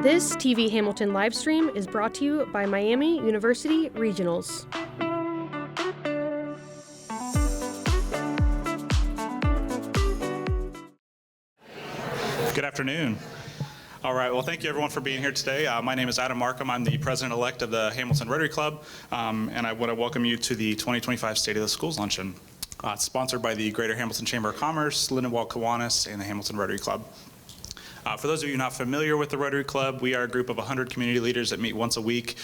This TV Hamilton live stream is brought to you by Miami University Regionals. Good afternoon. All right, well, thank you everyone for being here today. My name is Adam Markham. I'm the president-elect of the Hamilton Rotary Club, and I want to welcome you to the 2025 State of the Schools Luncheon. It's sponsored by the Greater Hamilton Chamber of Commerce, Lindenwold Kiwanis, and the Hamilton Rotary Club. For those of you not familiar with the Rotary Club, we are a group of 100 community leaders that meet once a week.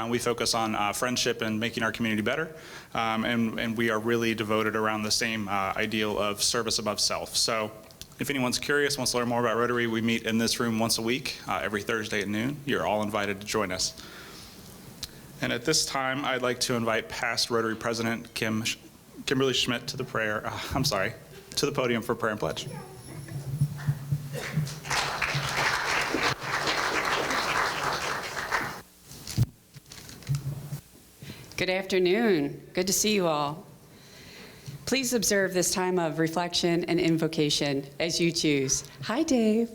We focus on friendship and making our community better, and we are really devoted around the same ideal of service above self. So if anyone's curious, wants to learn more about Rotary, we meet in this room once a week, every Thursday at noon. You're all invited to join us. And at this time, I'd like to invite past Rotary President Kimberly Schmidt to the podium for prayer and pledge. Good afternoon. Good to see you all. Please observe this time of reflection and invocation as you choose. Hi, Dave.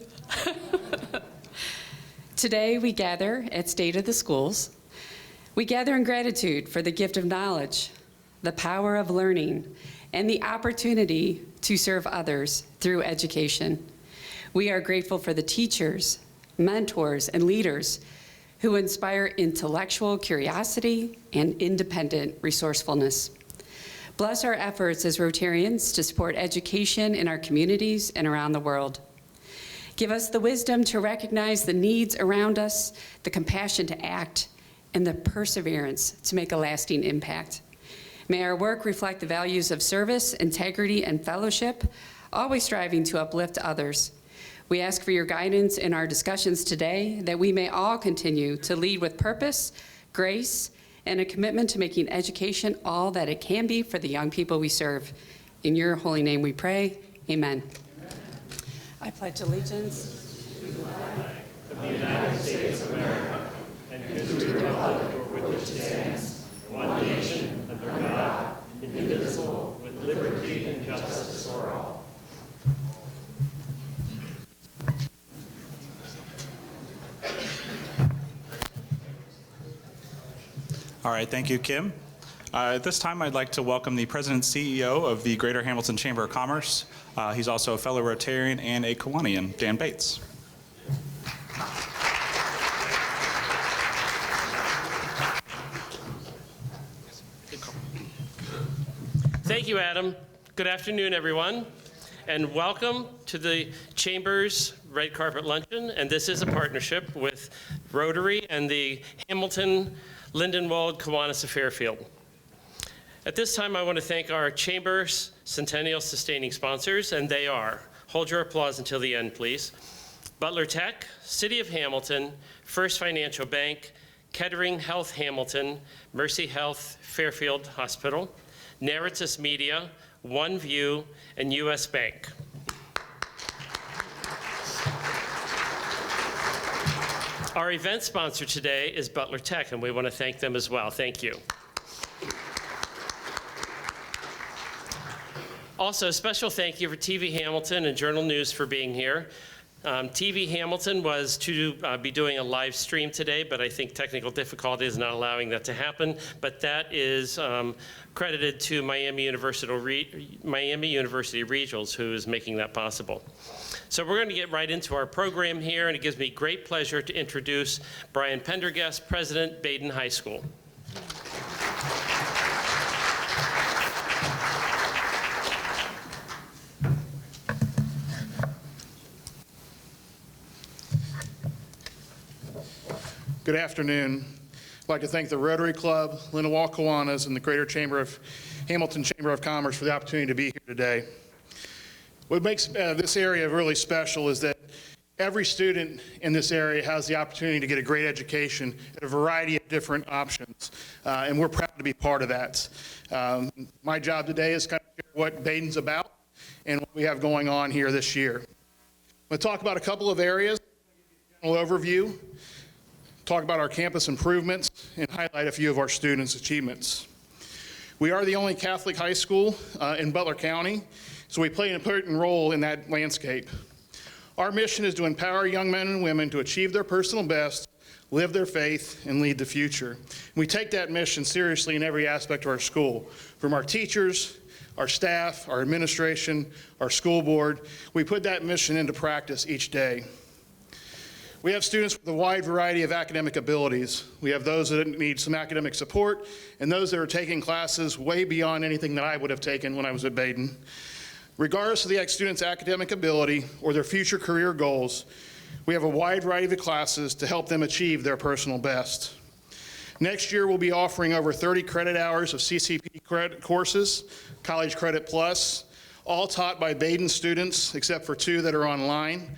Today we gather at State of the Schools. We gather in gratitude for the gift of knowledge, the power of learning, and the opportunity to serve others through education. We are grateful for the teachers, mentors, and leaders who inspire intellectual curiosity and independent resourcefulness. Bless our efforts as Rotarians to support education in our communities and around the world. Give us the wisdom to recognize the needs around us, the compassion to act, and the perseverance to make a lasting impact. May our work reflect the values of service, integrity, and fellowship, always striving to uplift others. We ask for your guidance in our discussions today, that we may all continue to lead with purpose, grace, and a commitment to making education all that it can be for the young people we serve. In your holy name we pray, amen. I pledge allegiance to the flag of the United States of America and to the republic for which it stands, one nation, under God, indivisible, with liberty and justice for all. All right, thank you, Kim. At this time, I'd like to welcome the President and CEO of the Greater Hamilton Chamber of Commerce. He's also a fellow Rotarian and a Kiwanian, Dan Bates. Thank you, Adam. Good afternoon, everyone, and welcome to the Chamber's Red Carpet Luncheon. And this is a partnership with Rotary and the Hamilton Lindenwold Kiwanis of Fairfield. At this time, I want to thank our Chamber's Centennial Sustaining sponsors, and they are, hold your applause until the end, please, Butler Tech, City of Hamilton, First Financial Bank, Kettering Health Hamilton, Mercy Health Fairfield Hospital, Narratus Media, OneView, and U.S. Bank. Our event sponsor today is Butler Tech, and we want to thank them as well. Thank you. Also, a special thank you for TV Hamilton and Journal News for being here. TV Hamilton was to be doing a live stream today, but I think technical difficulty is not allowing that to happen. But that is credited to Miami University Regionals, who is making that possible. So we're going to get right into our program here, and it gives me great pleasure to introduce Brian Pendergast, President, Baden High School. Good afternoon. I'd like to thank the Rotary Club, Lindenwold Kiwanis, and the Greater Hamilton Chamber of Commerce for the opportunity to be here today. What makes this area really special is that every student in this area has the opportunity to get a great education at a variety of different options, and we're proud to be part of that. My job today is kind of share what Baden's about and what we have going on here this year. I'm going to talk about a couple of areas, general overview, talk about our campus improvements, and highlight a few of our students' achievements. We are the only Catholic high school in Butler County, so we play an important role in that landscape. Our mission is to empower young men and women to achieve their personal best, live their faith, and lead the future. We take that mission seriously in every aspect of our school, from our teachers, our staff, our administration, our school board. We put that mission into practice each day. We have students with a wide variety of academic abilities. We have those that need some academic support and those that are taking classes way beyond anything that I would have taken when I was at Baden. Regardless of the student's academic ability or their future career goals, we have a wide variety of classes to help them achieve their personal best. Next year, we'll be offering over 30 credit hours of CCP credit courses, College Credit Plus, all taught by Baden students, except for 2 that are online,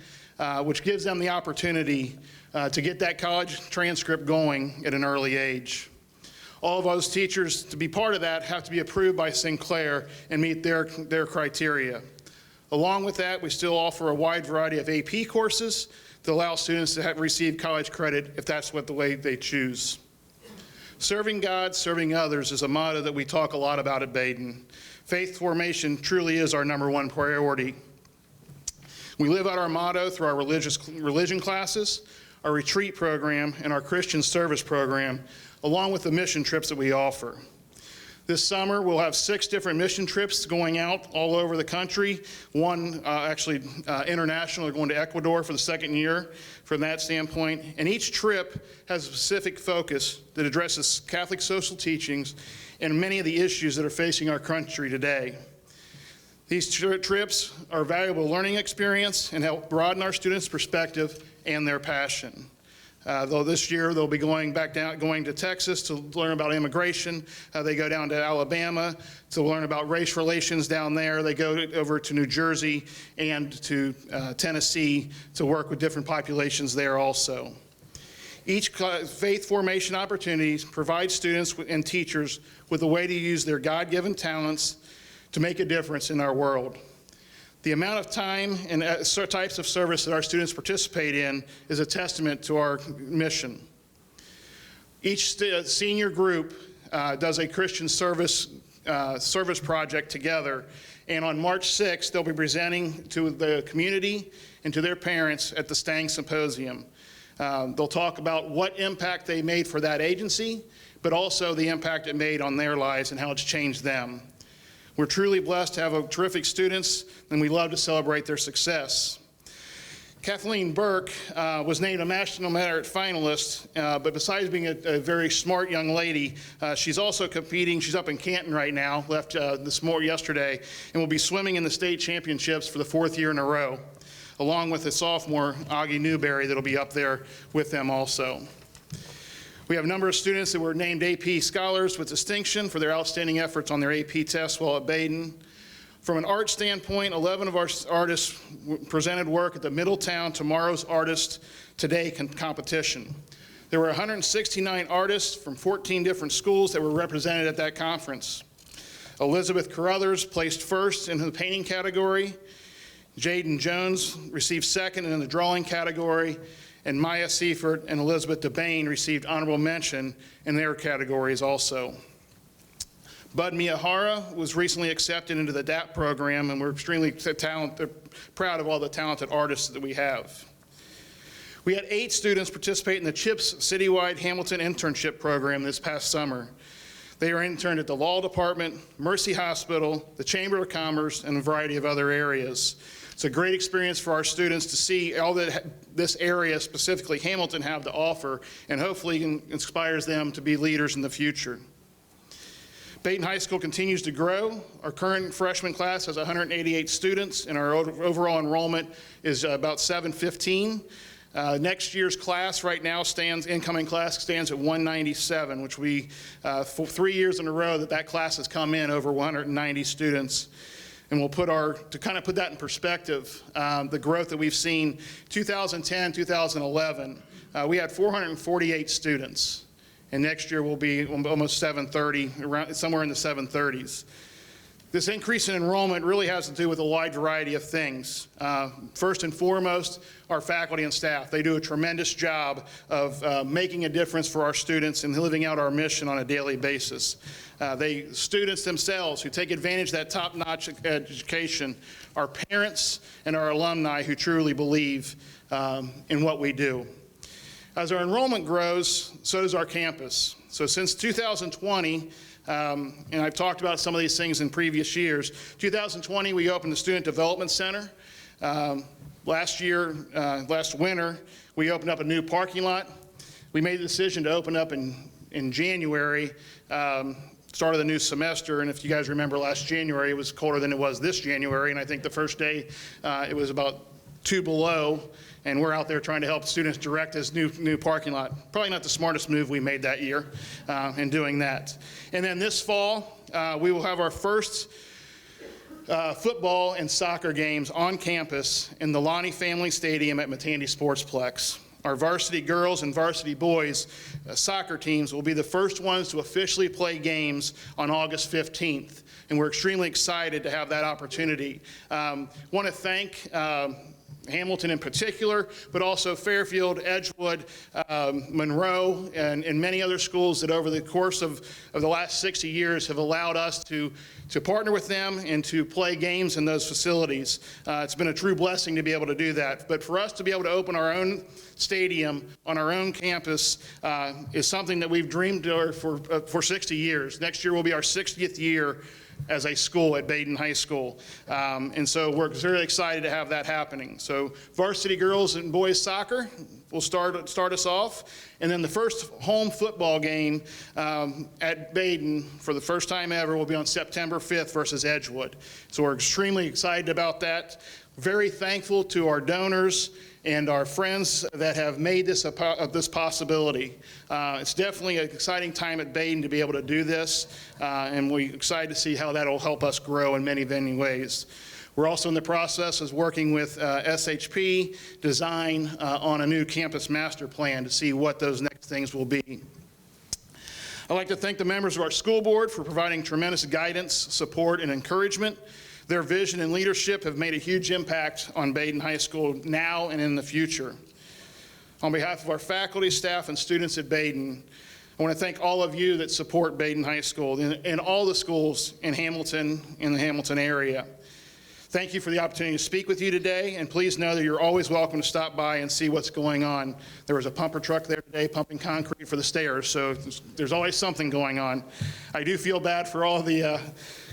which gives them the opportunity to get that college transcript going at an early age. All of those teachers, to be part of that, have to be approved by Sinclair and meet their criteria. Along with that, we still offer a wide variety of AP courses to allow students to receive college credit if that's what the way they choose. Serving God, serving others is a motto that we talk a lot about at Baden. Faith formation truly is our #1 priority. We live out our motto through our religion classes, our retreat program, and our Christian service program, along with the mission trips that we offer. This summer, we'll have 6 different mission trips going out all over the country. One international, going to Ecuador for the 2nd year from that standpoint. And each trip has a specific focus that addresses Catholic social teachings and many of the issues that are facing our country today. These trips are a valuable learning experience and help broaden our students' perspective and their passion. Though this year they'll be going to Texas to learn about immigration. They go down to Alabama to learn about race relations down there. They go over to New Jersey and to Tennessee to work with different populations there also. Each faith formation opportunity provides students and teachers with a way to use their God-given talents to make a difference in our world. The amount of time and types of service that our students participate in is a testament to our mission. Each senior group does a Christian service project together, and on March 6th, they'll be presenting to the community and to their parents at the Stang Symposium. They'll talk about what impact they made for that agency, but also the impact it made on their lives and how it's changed them. We're truly blessed to have terrific students, and we love to celebrate their success. Kathleen Burke was named a National Merit finalist, but besides being a very smart young lady, she's also competing. She's up in Canton right now, left yesterday, and will be swimming in the state championships for the 4th year in a row, along with a sophomore, Augie Newberry, that'll be up there with them also. We have a number of students that were named AP Scholars with distinction for their outstanding efforts on their AP tests while at Baden. From an art standpoint, 11 of our artists presented work at the Middletown Tomorrow's Artist Today competition. There were 169 artists from 14 different schools that were represented at that conference. Elizabeth Carruthers placed first in the painting category. Jaden Jones received second in the drawing category, and Maya Seifert and Elizabeth DeBain received honorable mention in their categories also. Bud Miyahara was recently accepted into the DAP program, and we're extremely proud of all the talented artists that we have. We had 8 students participate in the CHIPS Citywide Hamilton Internship Program this past summer. They are interned at the Law Department, Mercy Hospital, the Chamber of Commerce, and a variety of other areas. It's a great experience for our students to see all that this area, specifically Hamilton, have to offer, and hopefully inspires them to be leaders in the future. Baden High School continues to grow. Our current freshman class has 188 students, and our overall enrollment is about 715. Next year's class right now incoming class stands at 197, which we, for 3 years in a row that class has come in over 190 students. And we'll to kind of put that in perspective, the growth that we've seen, 2010, 2011, we had 448 students. And next year will be almost 730, somewhere in the 730s. This increase in enrollment really has to do with a wide variety of things. First and foremost, our faculty and staff. They do a tremendous job of making a difference for our students and living out our mission on a daily basis. Students themselves who take advantage of that top-notch education, our parents and our alumni who truly believe in what we do. As our enrollment grows, so does our campus. So since 2020, and I've talked about some of these things in previous years. 2020, we opened the Student Development Center. Last winter, we opened up a new parking lot. We made the decision to open up in January, start of the new semester, and if you guys remember last January, it was colder than it was this January, and I think the first day it was about 2 below, and we're out there trying to help students direct this new parking lot. Probably not the smartest move we made that year in doing that. And then this fall, we will have our first football and soccer games on campus in the Lonnie Family Stadium at Matandy Sportsplex. Our varsity girls and varsity boys soccer teams will be the first ones to officially play games on August 15th, and we're extremely excited to have that opportunity. Want to thank Hamilton in particular, but also Fairfield, Edgewood, Monroe, and many other schools that over the course of the last 60 years have allowed us to partner with them and to play games in those facilities. It's been a true blessing to be able to do that. But for us to be able to open our own stadium on our own campus is something that we've dreamed for 60 years. Next year will be our 60th year as a school at Baden High School. And so we're very excited to have that happening. So varsity girls and boys soccer will start us off. And then the first home football game at Baden for the first time ever will be on September 5th versus Edgewood. So we're extremely excited about that. Very thankful to our donors and our friends that have made this this possibility. It's definitely an exciting time at Baden to be able to do this, and we're excited to see how that'll help us grow in many, many ways. We're also in the process of working with SHP Design on a new campus master plan to see what those next things will be. I'd like to thank the members of our school board for providing tremendous guidance, support, and encouragement. Their vision and leadership have made a huge impact on Baden High School now and in the future. On behalf of our faculty, staff, and students at Baden, I want to thank all of you that support Baden High School and all the schools in Hamilton, in the Hamilton area. Thank you for the opportunity to speak with you today, and please know that you're always welcome to stop by and see what's going on. There was a pumper truck there today pumping concrete for the stairs, so there's always something going on. I do feel bad for all the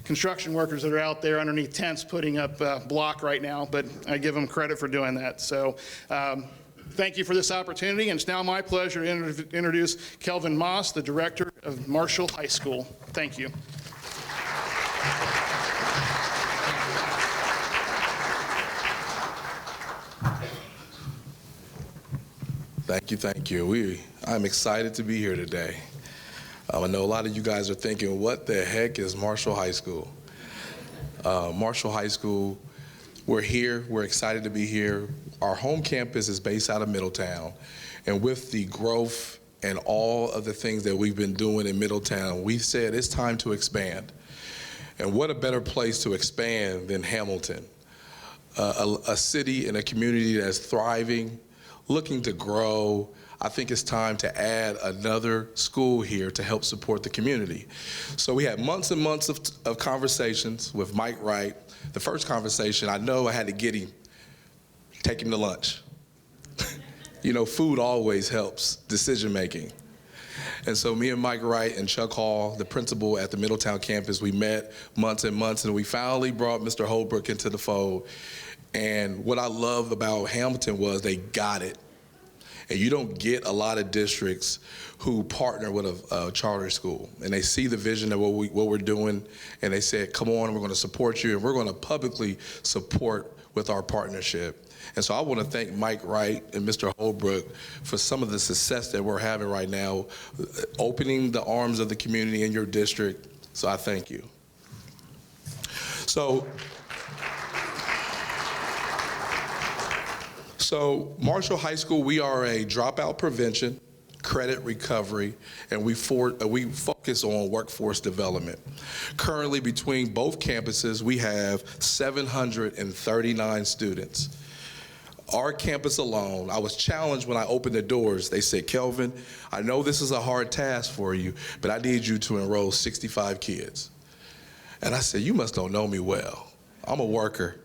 construction workers that are out there underneath tents putting up block right now, but I give them credit for doing that. So thank you for this opportunity, and it's now my pleasure to introduce Kelvin Moss, the director of Marshall High School. Thank you. Thank you. I'm excited to be here today. I know a lot of you guys are thinking, what the heck is Marshall High School? Marshall High School, we're here, we're excited to be here. Our home campus is based out of Middletown, and with the growth and all of the things that we've been doing in Middletown, we've said it's time to expand. And what a better place to expand than Hamilton, a city and a community that's thriving, looking to grow. I think it's time to add another school here to help support the community. So we had months and months of conversations with Mike Wright. The first conversation, I know I had to get him, take him to lunch. You know, food always helps decision making. And so me and Mike Wright and Chuck Hall, the principal at the Middletown campus, we met months and months, and we finally brought Mr. Holbrook into the fold. And what I love about Hamilton was they got it. And you don't get a lot of districts who partner with a charter school, and they see the vision of what we're doing, and they said, come on, we're going to support you, and we're going to publicly support with our partnership. And so I want to thank Mike Wright and Mr. Holbrook for some of the success that we're having right now, opening the arms of the community in your district. So I thank you. So Marshall High School, we are a dropout prevention, credit recovery, and we focus on workforce development. Currently, between both campuses, we have 739 students. Our campus alone, I was challenged when I opened the doors. They said, Kelvin, I know this is a hard task for you, but I need you to enroll 65 kids. And I said, you must don't know me well. I'm a worker.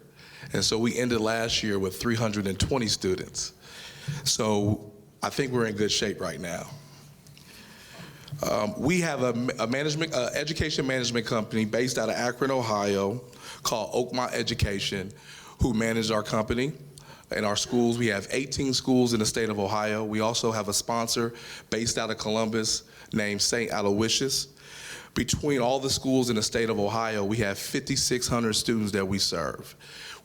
And so we ended last year with 320 students. So I think we're in good shape right now. We have a education management company based out of Akron, Ohio, called Oakmont Education, who manage our company. In our schools, we have 18 schools in the state of Ohio. We also have a sponsor based out of Columbus named St. Aloysius. Between all the schools in the state of Ohio, we have 5,600 students that we serve.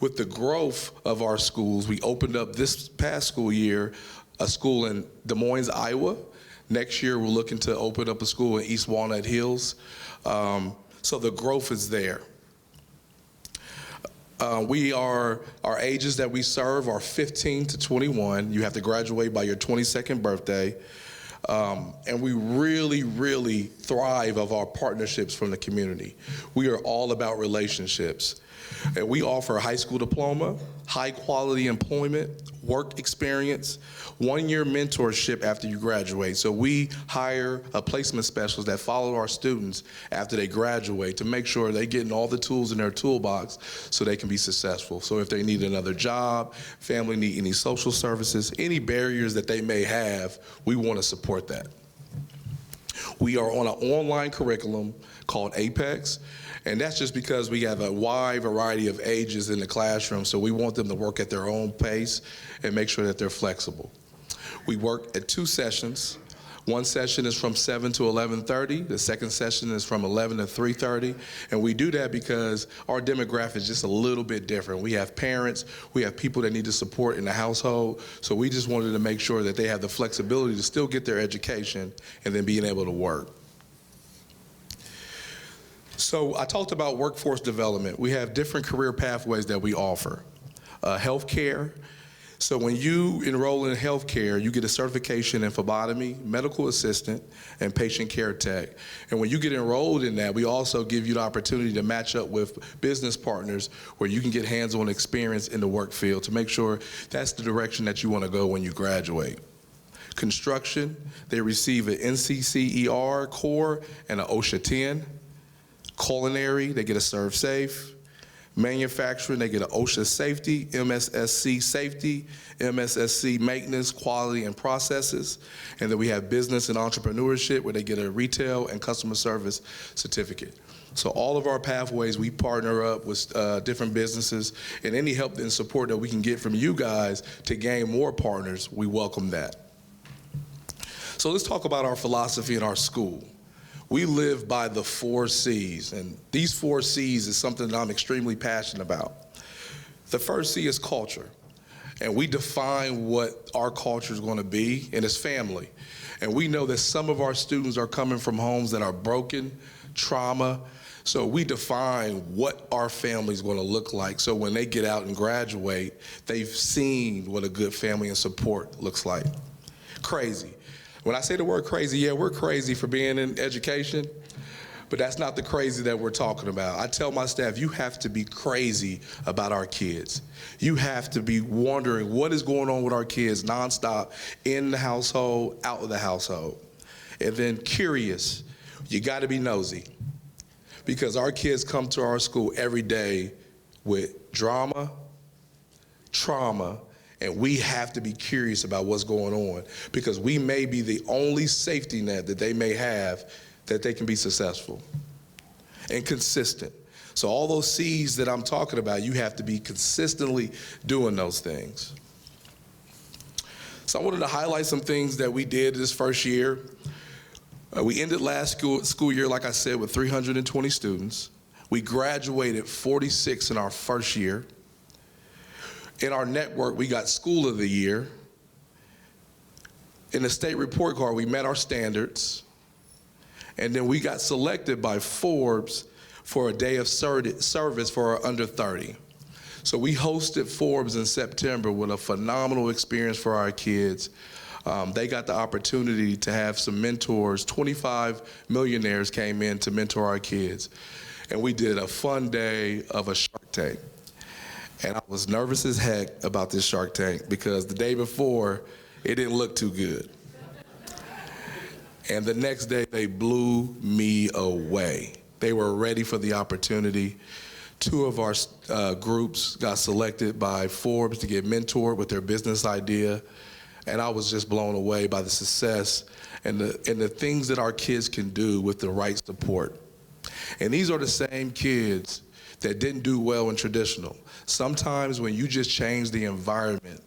With the growth of our schools, we opened up this past school year a school in Des Moines, Iowa. Next year, we're looking to open up a school in East Walnut Hills. So the growth is there. Our ages that we serve are 15 to 21. You have to graduate by your 22nd birthday. And we really, really thrive of our partnerships from the community. We are all about relationships. And we offer a high school diploma, high quality employment, work experience, 1-year mentorship after you graduate. So we hire a placement specialist that follow our students after they graduate to make sure they're getting all the tools in their toolbox so they can be successful. So if they need another job, family need any social services, any barriers that they may have, we want to support that. We are on an online curriculum called Apex. And that's just because we have a wide variety of ages in the classroom, so we want them to work at their own pace and make sure that they're flexible. We work at 2 sessions. One session is from 7 to 11:30. The second session is from 11 to 3:30. And we do that because our demographic is just a little bit different. We have parents, we have people that need to support in the household, so we just wanted to make sure that they have the flexibility to still get their education and then being able to work. So I talked about workforce development. We have different career pathways that we offer. Healthcare. So when you enroll in healthcare, you get a certification in phlebotomy, medical assistant, and patient care tech. And when you get enrolled in that, we also give you the opportunity to match up with business partners where you can get hands-on experience in the work field to make sure that's the direction that you want to go when you graduate. Construction, they receive an NCCER core and an OSHA 10. Culinary, they get a Serve Safe. Manufacturing, they get an OSHA safety, MSSC safety, MSSC maintenance, quality, and processes. And then we have business and entrepreneurship where they get a retail and customer service certificate. So all of our pathways, we partner up with different businesses, and any help and support that we can get from you guys to gain more partners, we welcome that. So let's talk about our philosophy in our school. We live by the 4 C's, and these 4 C's is something that I'm extremely passionate about. The first C is culture, and we define what our culture is going to be, and it's family. And we know that some of our students are coming from homes that are broken, trauma, so we define what our family is going to look like, so when they get out and graduate, they've seen what a good family and support looks like. Crazy. When I say the word crazy, yeah, we're crazy for being in education, but that's not the crazy that we're talking about. I tell my staff, you have to be crazy about our kids. You have to be wondering what is going on with our kids nonstop, in the household, out of the household. And then curious, you gotta be nosy, because our kids come to our school every day with drama, trauma, and we have to be curious about what's going on, because we may be the only safety net that they may have that they can be successful and consistent. So all those C's that I'm talking about, you have to be consistently doing those things. So I wanted to highlight some things that we did this first year. We ended last school year, like I said, with 320 students. We graduated 46 in our first year. In our network, we got School of the Year. In the state report card, we met our standards. And then we got selected by Forbes for a day of service for our under 30. So we hosted Forbes in September with a phenomenal experience for our kids. They got the opportunity to have some mentors. 25 millionaires came in to mentor our kids. And we did a fun day of a Shark Tank. And I was nervous as heck about this Shark Tank because the day before, it didn't look too good. And the next day, they blew me away. They were ready for the opportunity. 2 of our groups got selected by Forbes to get mentored with their business idea. And I was just blown away by the success and the things that our kids can do with the right support. And these are the same kids that didn't do well in traditional. Sometimes when you just change the environment,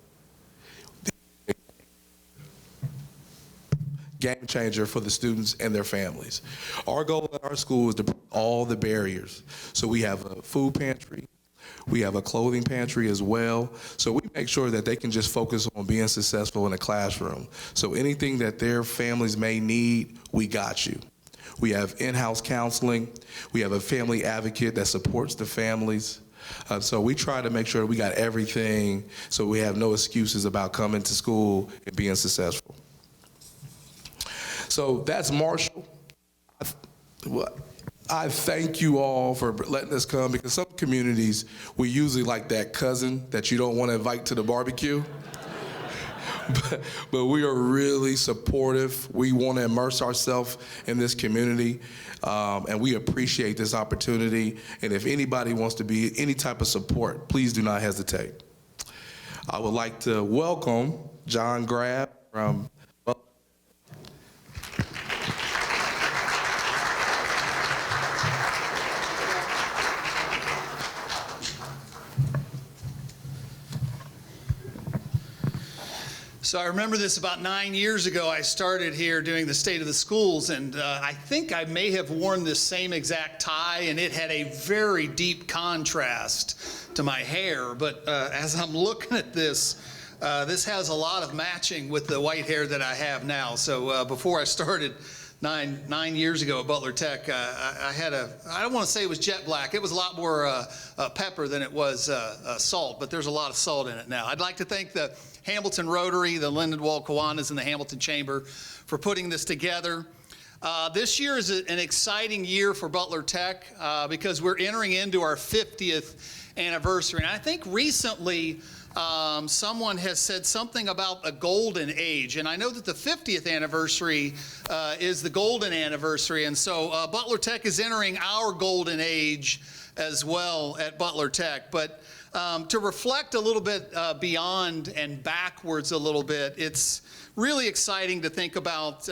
game changer for the students and their families. Our goal at our school is to break all the barriers. So we have a food pantry, we have a clothing pantry as well. So we make sure that they can just focus on being successful in a classroom. So anything that their families may need, we got you. We have in-house counseling. We have a family advocate that supports the families. So we try to make sure we got everything so we have no excuses about coming to school and being successful. So that's Marshall. I thank you all for letting us come, because some communities, we usually like that cousin that you don't want to invite to the barbecue. But we are really supportive. We want to immerse ourselves in this community, and we appreciate this opportunity. And if anybody wants to be any type of support, please do not hesitate. I would like to welcome John Grab from So I remember this about 9 years ago. I started here doing the State of the Schools, and I think I may have worn this same exact tie, and it had a very deep contrast to my hair. But as I'm looking at this, this has a lot of matching with the white hair that I have now. So before I started nine years ago at Butler Tech, I had I don't want to say it was jet black. It was a lot more pepper than it was salt, but there's a lot of salt in it now. I'd like to thank the Hamilton Rotary, the Lindenwold Kiwanis, and the Hamilton Chamber for putting this together. This year is an exciting year for Butler Tech because we're entering into our 50th anniversary. And I think recently someone has said something about a golden age. And I know that the 50th anniversary is the golden anniversary. And so Butler Tech is entering our golden age as well at Butler Tech. But to reflect a little bit beyond and backwards a little bit, it's really exciting to think about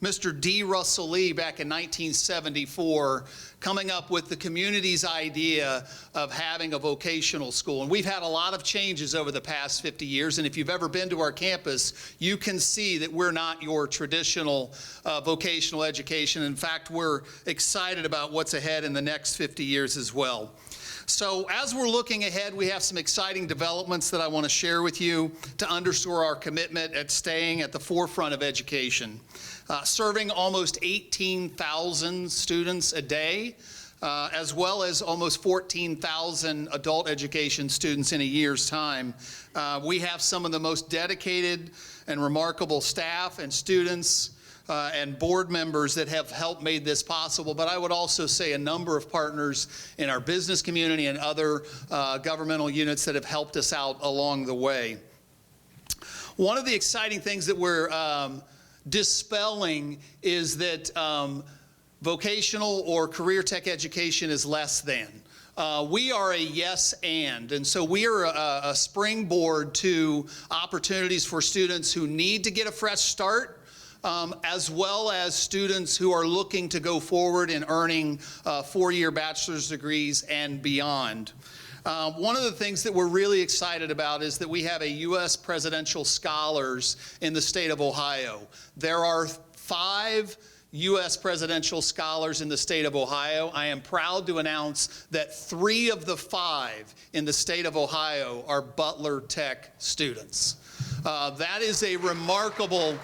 Mr. D. Russell Lee back in 1974 coming up with the community's idea of having a vocational school. And we've had a lot of changes over the past 50 years, and if you've ever been to our campus, you can see that we're not your traditional vocational education. In fact, we're excited about what's ahead in the next 50 years as well. So as we're looking ahead, we have some exciting developments that I want to share with you to underscore our commitment at staying at the forefront of education. Serving almost 18,000 students a day, as well as almost 14,000 adult education students in a year's time. We have some of the most dedicated and remarkable staff and students and board members that have helped made this possible, but I would also say a number of partners in our business community and other governmental units that have helped us out along the way. One of the exciting things that we're dispelling is that vocational or career tech education is less than. We are a yes and so we are a springboard to opportunities for students who need to get a fresh start, as well as students who are looking to go forward in earning four-year bachelor's degrees and beyond. One of the things that we're really excited about is that we have a U.S. Presidential Scholars in the state of Ohio. There are 5 U.S. Presidential Scholars in the state of Ohio. I am proud to announce that 3 of the 5 in the state of Ohio are Butler Tech students. That is a remarkable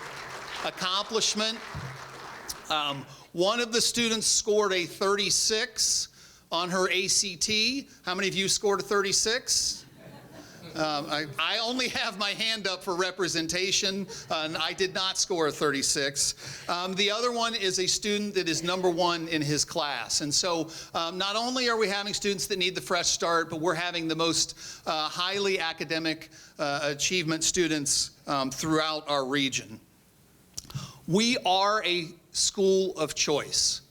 accomplishment. One of the students scored a 36 on her ACT. How many of you scored a 36? I only have my hand up for representation, and I did not score a 36. The other one is a student that is number one in his class. And so not only are we having students that need the fresh start, but we're having the most highly academic achievement students throughout our region. We are a school of choice.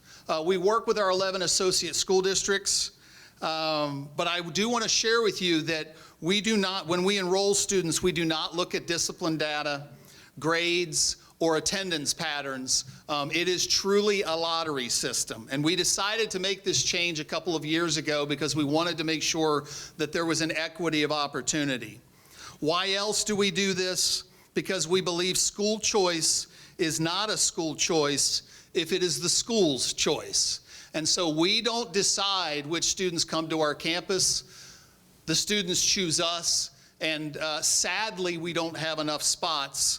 We work with our 11 associate school districts, but I do want to share with you that we do not, when we enroll students, we do not look at discipline data, grades, or attendance patterns. It is truly a lottery system. And we decided to make this change a couple of years ago because we wanted to make sure that there was an equity of opportunity. Why else do we do this? Because we believe school choice is not a school choice if it is the school's choice. And so we don't decide which students come to our campus. The students choose us, and sadly, we don't have enough spots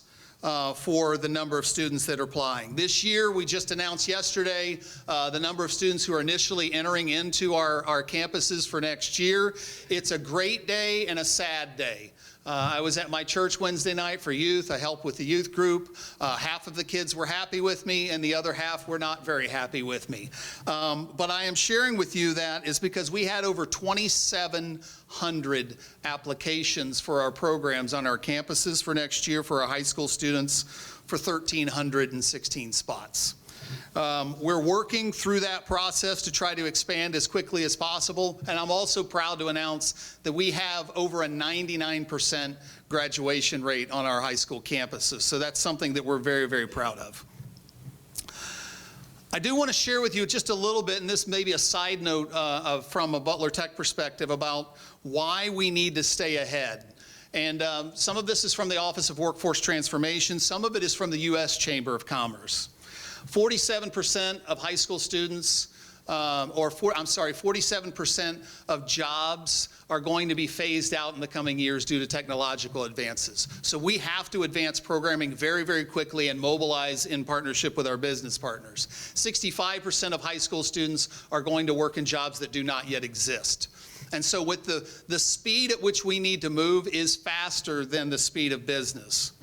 for the number of students that are applying. This year, we just announced yesterday the number of students who are initially entering into our campuses for next year. It's a great day and a sad day. I was at my church Wednesday night for youth. I helped with the youth group. Half of the kids were happy with me, and the other half were not very happy with me. But I am sharing with you that is because we had over 2,700 applications for our programs on our campuses for next year for our high school students for 1,316 spots. We're working through that process to try to expand as quickly as possible, and I'm also proud to announce that we have over a 99% graduation rate on our high school campuses, so that's something that we're very, very proud of. I do want to share with you just a little bit, and this may be a side note from a Butler Tech perspective about why we need to stay ahead. And some of this is from the Office of Workforce Transformation, some of it is from the U.S. Chamber of Commerce. 47% of high school students, 47% of jobs are going to be phased out in the coming years due to technological advances. So we have to advance programming very, very quickly and mobilize in partnership with our business partners. 65% of high school students are going to work in jobs that do not yet exist. And so with the speed at which we need to move is faster than the speed of business.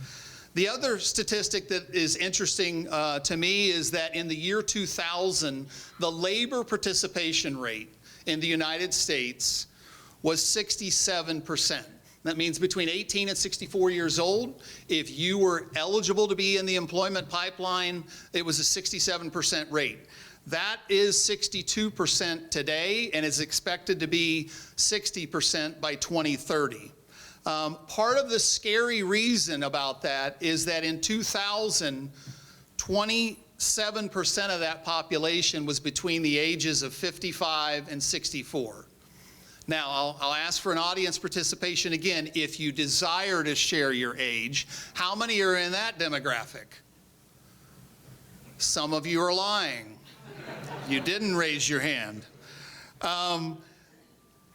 The other statistic that is interesting to me is that in the year 2000, the labor participation rate in the United States was 67%. That means between 18 and 64 years old, if you were eligible to be in the employment pipeline, it was a 67% rate. That is 62% today and is expected to be 60% by 2030. Part of the scary reason about that is that in 2000, 27% of that population was between the ages of 55 and 64. Now, I'll ask for an audience participation again. If you desire to share your age, how many are in that demographic? Some of you are lying. You didn't raise your hand.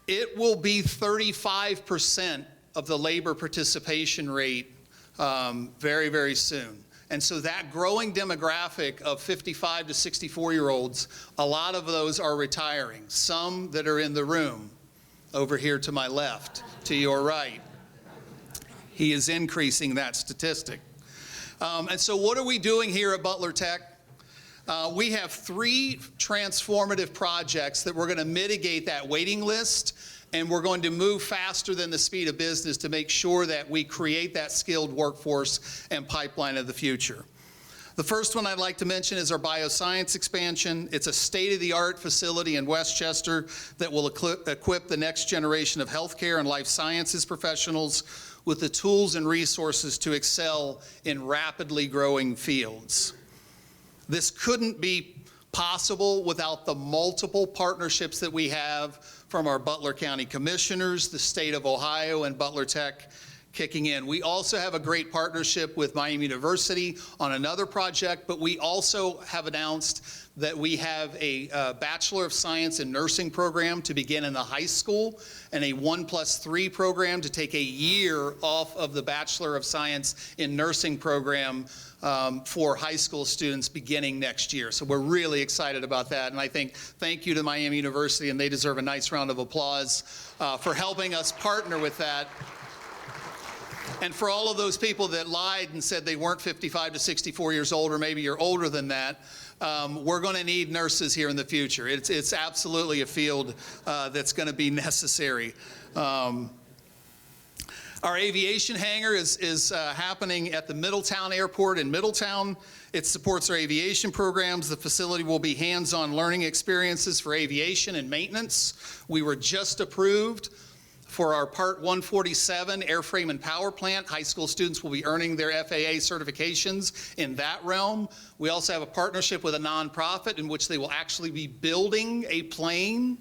It will be 35% of the labor participation rate very, very soon. And so that growing demographic of 55 to 64-year-olds, a lot of those are retiring. Some that are in the room, over here to my left, to your right. He is increasing that statistic. And so what are we doing here at Butler Tech? We have 3 transformative projects that we're going to mitigate that waiting list, and we're going to move faster than the speed of business to make sure that we create that skilled workforce and pipeline of the future. The first one I'd like to mention is our bioscience expansion. It's a state-of-the-art facility in Westchester that will equip the next generation of healthcare and life sciences professionals with the tools and resources to excel in rapidly growing fields. This couldn't be possible without the multiple partnerships that we have from our Butler County Commissioners, the state of Ohio, and Butler Tech kicking in. We also have a great partnership with Miami University on another project, but we also have announced that we have a Bachelor of Science in Nursing program to begin in the high school and a 1+3 program to take a year off of the Bachelor of Science in Nursing program for high school students beginning next year. So we're really excited about that. And I think thank you to Miami University, and they deserve a nice round of applause for helping us partner with that And for all of those people that lied and said they weren't 55 to 64 years old, or maybe you're older than that, we're going to need nurses here in the future. It's absolutely a field that's going to be necessary. Our aviation hangar is happening at the Middletown Airport in Middletown. It supports our aviation programs. The facility will be hands-on learning experiences for aviation and maintenance. We were just approved for our Part 147 airframe and power plant. High school students will be earning their FAA certifications in that realm. We also have a partnership with a nonprofit in which they will actually be building a plane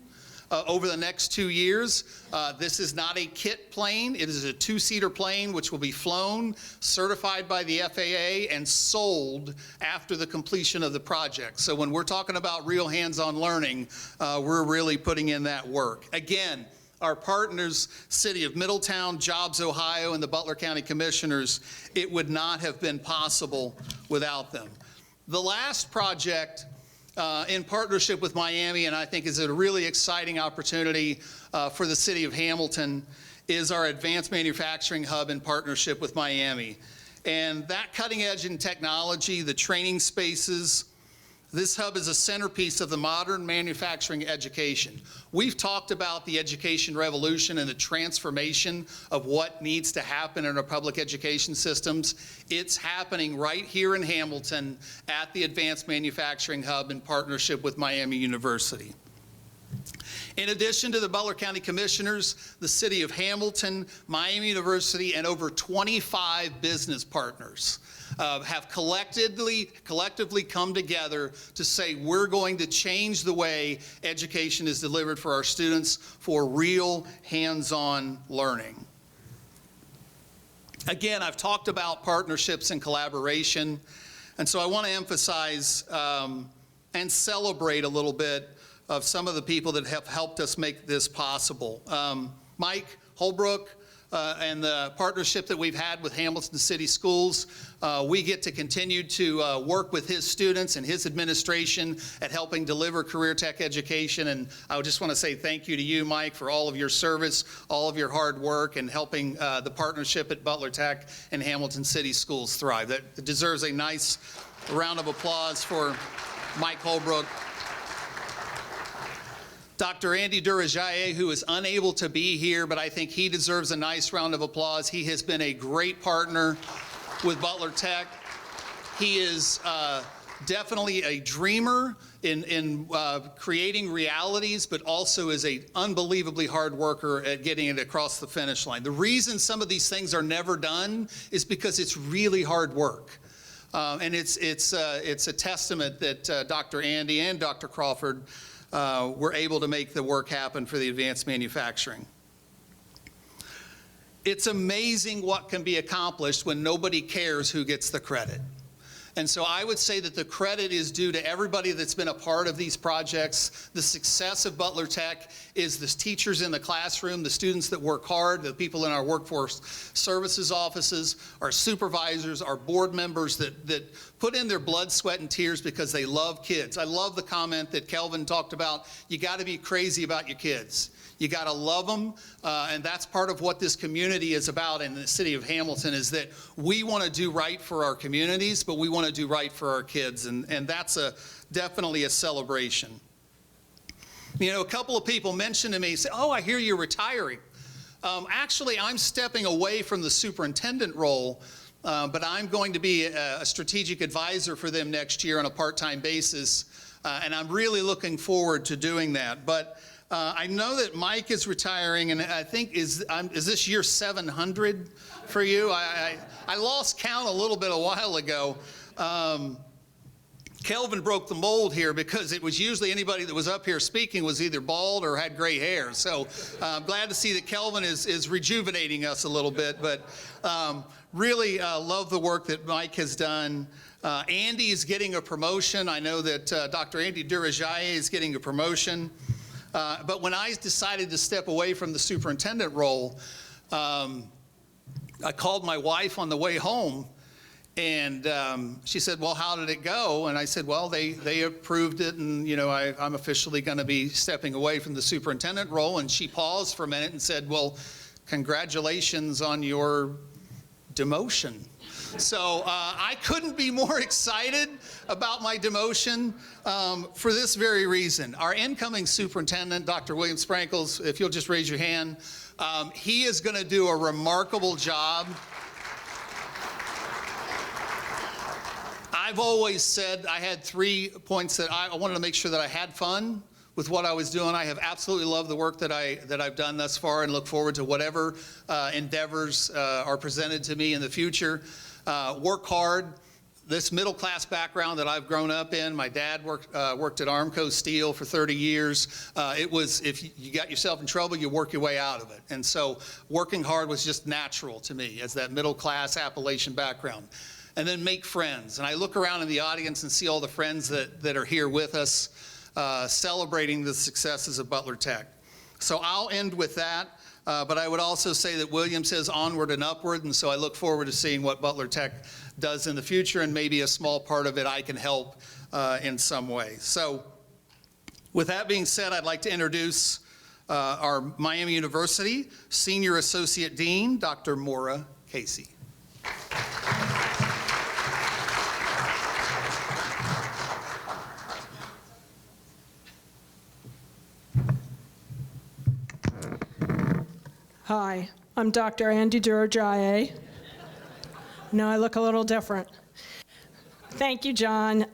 over the next 2 years. This is not a kit plane. It is a two-seater plane which will be flown, certified by the FAA, and sold after the completion of the project. So when we're talking about real hands-on learning, we're really putting in that work. Again, our partners, City of Middletown, Jobs Ohio, and the Butler County Commissioners, it would not have been possible without them. The last project in partnership with Miami, and I think is a really exciting opportunity for the City of Hamilton, is our Advanced Manufacturing Hub in partnership with Miami. And that cutting edge in technology, the training spaces, this hub is a centerpiece of the modern manufacturing education. We've talked about the education revolution and the transformation of what needs to happen in our public education systems. It's happening right here in Hamilton at the Advanced Manufacturing Hub in partnership with Miami University. In addition to the Butler County Commissioners, the City of Hamilton, Miami University, and over 25 business partners have collectively come together to say we're going to change the way education is delivered for our students for real hands-on learning. Again, I've talked about partnerships and collaboration, and so I want to emphasize and celebrate a little bit of some of the people that have helped us make this possible. Mike Holbrook, and the partnership that we've had with Hamilton City Schools. We get to continue to work with his students and his administration at helping deliver career tech education. And I just want to say thank you to you, Mike, for all of your service, all of your hard work, and helping the partnership at Butler Tech and Hamilton City Schools thrive. That deserves a nice round of applause for Mike Holbrook. Dr. Andy Durajaye, who is unable to be here, but I think he deserves a nice round of applause. He has been a great partner with Butler Tech. He is definitely a dreamer in creating realities, but also is an unbelievably hard worker at getting it across the finish line. The reason some of these things are never done is because it's really hard work. And it's a testament that Dr. Andy and Dr. Crawford were able to make the work happen for the advanced manufacturing. It's amazing what can be accomplished when nobody cares who gets the credit. And so I would say that the credit is due to everybody that's been a part of these projects. The success of Butler Tech is the teachers in the classroom, the students that work hard, the people in our workforce services offices, our supervisors, our board members that put in their blood, sweat, and tears because they love kids. I love the comment that Kelvin talked about. You got to be crazy about your kids. You got to love them, and that's part of what this community is about in the city of Hamilton, is that we want to do right for our communities, but we want to do right for our kids, and that's definitely a celebration. You know, a couple of people mentioned to me, say, oh, I hear you're retiring. Actually, I'm stepping away from the superintendent role, but I'm going to be a strategic advisor for them next year on a part-time basis, and I'm really looking forward to doing that. But I know that Mike is retiring, and I think, is this year 700 for you? I lost count a little bit a while ago. Kelvin broke the mold here because it was usually anybody that was up here speaking was either bald or had gray hair. So I'm glad to see that Kelvin is rejuvenating us a little bit, but really love the work that Mike has done. Andy is getting a promotion. I know that Dr. Andy Durajaye is getting a promotion. But when I decided to step away from the superintendent role, I called my wife on the way home, and she said, well, how did it go? And I said, well, they approved it, and I'm officially going to be stepping away from the superintendent role. And she paused for a minute and said, well, congratulations on your demotion. So I couldn't be more excited about my demotion for this very reason. Our incoming superintendent, Dr. William Sprankles, if you'll just raise your hand, he is going to do a remarkable job. I've always said I had 3 points that I wanted to make sure that I had fun with what I was doing. I have absolutely loved the work that I've done thus far and look forward to whatever endeavors are presented to me in the future. Work hard. This middle-class background that I've grown up in, my dad worked at Armco Steel for 30 years. It was, if you got yourself in trouble, you work your way out of it. And so working hard was just natural to me as that middle-class Appalachian background. And then make friends. And I look around in the audience and see all the friends that are here with us celebrating the successes of Butler Tech. So I'll end with that. But I would also say that William says onward and upward, and so I look forward to seeing what Butler Tech does in the future, and maybe a small part of it I can help in some way. So with that being said, I'd like to introduce our Miami University Senior Associate Dean, Dr. Maura Casey. Hi, I'm Dr. Andy Durajaye. No, I look a little different. Thank you, John.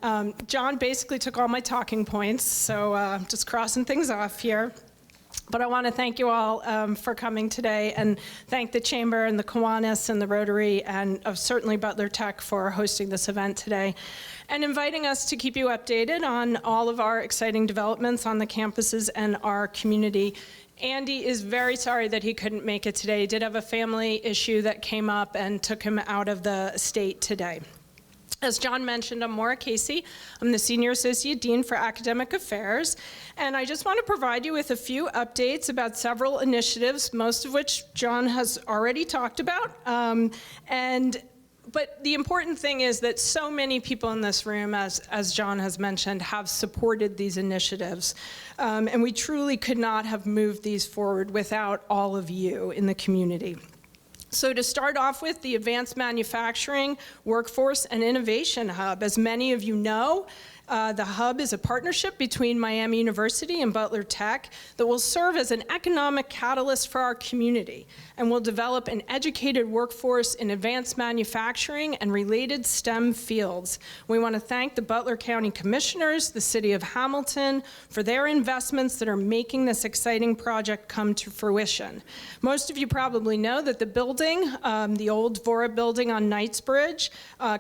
John basically took all my talking points, so just crossing things off here. But I want to thank you all for coming today, and thank the Chamber and the Kiwanis and the Rotary and certainly Butler Tech for hosting this event today and inviting us to keep you updated on all of our exciting developments on the campuses and our community. Andy is very sorry that he couldn't make it today. He did have a family issue that came up and took him out of the state today. As John mentioned, I'm Maura Casey. I'm the Senior Associate Dean for Academic Affairs, and I just want to provide you with a few updates about several initiatives, most of which John has already talked about. But the important thing is that so many people in this room, as John has mentioned, have supported these initiatives. And we truly could not have moved these forward without all of you in the community. So to start off with, the Advanced Manufacturing, Workforce, and Innovation Hub. As many of you know, the hub is a partnership between Miami University and Butler Tech that will serve as an economic catalyst for our community and will develop an educated workforce in advanced manufacturing and related STEM fields. We want to thank the Butler County Commissioners, the City of Hamilton, for their investments that are making this exciting project come to fruition. Most of you probably know that the building, the old Vora building on Knightsbridge,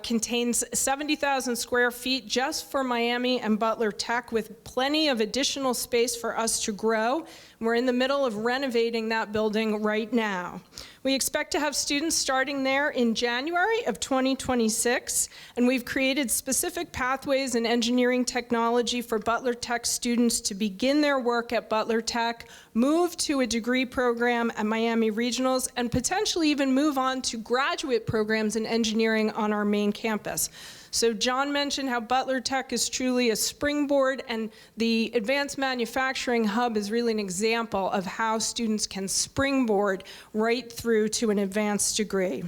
contains 70,000 square feet just for Miami and Butler Tech, with plenty of additional space for us to grow. We're in the middle of renovating that building right now. We expect to have students starting there in January of 2026, and we've created specific pathways in engineering technology for Butler Tech students to begin their work at Butler Tech, move to a degree program at Miami Regionals, and potentially even move on to graduate programs in engineering on our main campus. So John mentioned how Butler Tech is truly a springboard, and the Advanced Manufacturing Hub is really an example of how students can springboard right through to an advanced degree.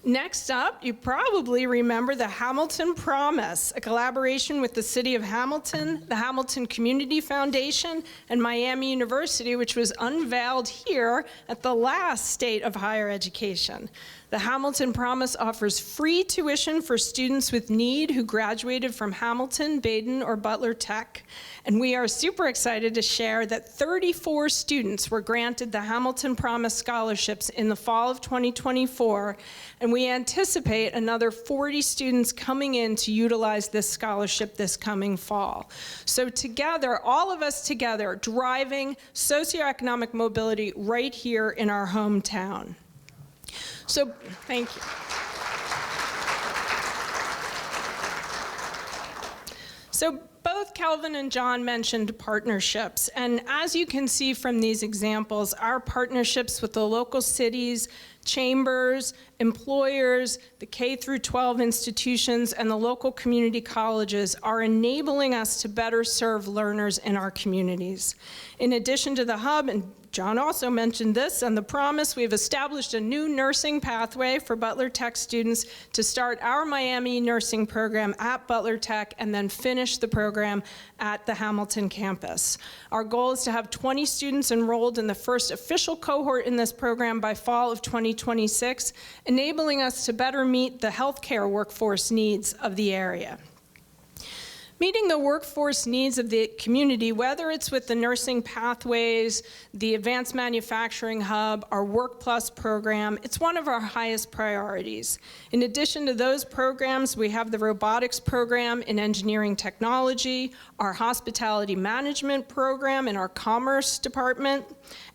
Next up, you probably remember the Hamilton Promise, a collaboration with the City of Hamilton, the Hamilton Community Foundation, and Miami University, which was unveiled here at the last State of Higher Education. The Hamilton Promise offers free tuition for students with need who graduated from Hamilton, Baden, or Butler Tech. And we are super excited to share that 34 students were granted the Hamilton Promise scholarships in the fall of 2024, and we anticipate another 40 students coming in to utilize this scholarship this coming fall. So together, all of us together, driving socioeconomic mobility right here in our hometown. So, thank you. So both Kelvin and John mentioned partnerships, and as you can see from these examples, our partnerships with the local cities, chambers, employers, the K through 12 institutions, and the local community colleges are enabling us to better serve learners in our communities. In addition to the hub, and John also mentioned this and the promise. We've established a new nursing pathway for Butler Tech students to start our Miami nursing program at Butler Tech and then finish the program at the Hamilton campus. Our goal is to have 20 students enrolled in the first official cohort in this program by fall of 2026, enabling us to better meet the healthcare workforce needs of the area. Meeting the workforce needs of the community, whether it's with the nursing pathways, the advanced manufacturing hub, our Work Plus program, it's one of our highest priorities. In addition to those programs, we have the robotics program in engineering technology, our hospitality management program in our commerce department,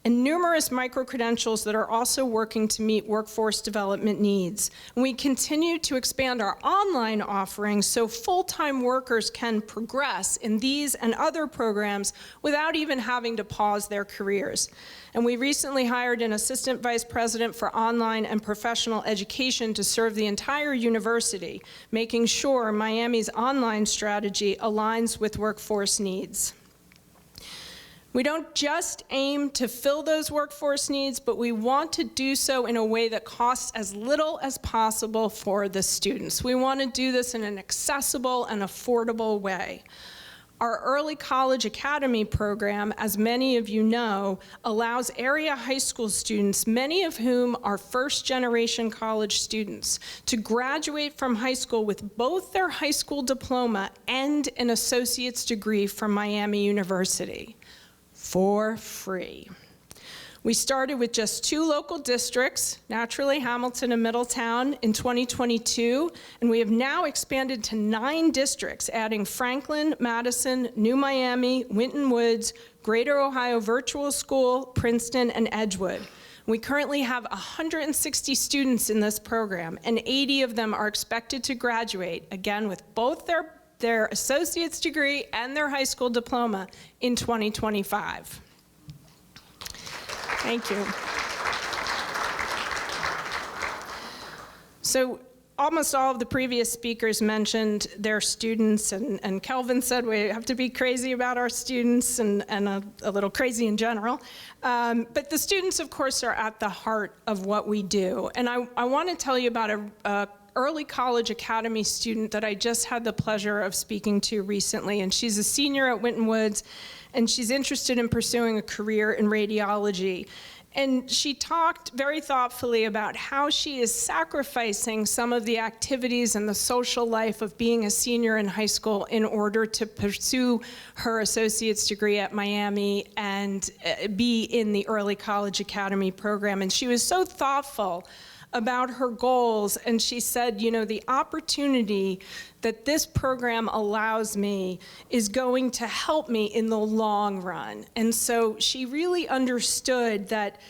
and numerous micro-credentials that are also working to meet workforce development needs. And we continue to expand our online offerings so full-time workers can progress in these and other programs without even having to pause their careers. And we recently hired an assistant vice president for online and professional education to serve the entire university, making sure Miami's online strategy aligns with workforce needs. We don't just aim to fill those workforce needs, but we want to do so in a way that costs as little as possible for the students. We want to do this in an accessible and affordable way. Our Early College Academy program, as many of you know, allows area high school students, many of whom are first-generation college students, to graduate from high school with both their high school diploma and an associate's degree from Miami University. For free. We started with just 2 local districts, naturally Hamilton and Middletown, in 2022, and we have now expanded to 9 districts, adding Franklin, Madison, New Miami, Winton Woods, Greater Ohio Virtual School, Princeton, and Edgewood. We currently have 160 students in this program, and 80 of them are expected to graduate, again, with both their associate's degree and their high school diploma in 2025. Thank you. So almost all of the previous speakers mentioned their students, and Kelvin said we have to be crazy about our students and a little crazy in general. But the students, of course, are at the heart of what we do. And I want to tell you about a Early College Academy student that I just had the pleasure of speaking to recently, and she's a senior at Winton Woods, and she's interested in pursuing a career in radiology. And she talked very thoughtfully about how she is sacrificing some of the activities and the social life of being a senior in high school in order to pursue her associate's degree at Miami and be in the Early College Academy program. And she was so thoughtful about her goals, and she said, you know, the opportunity that this program allows me is going to help me in the long run. And so she really understood that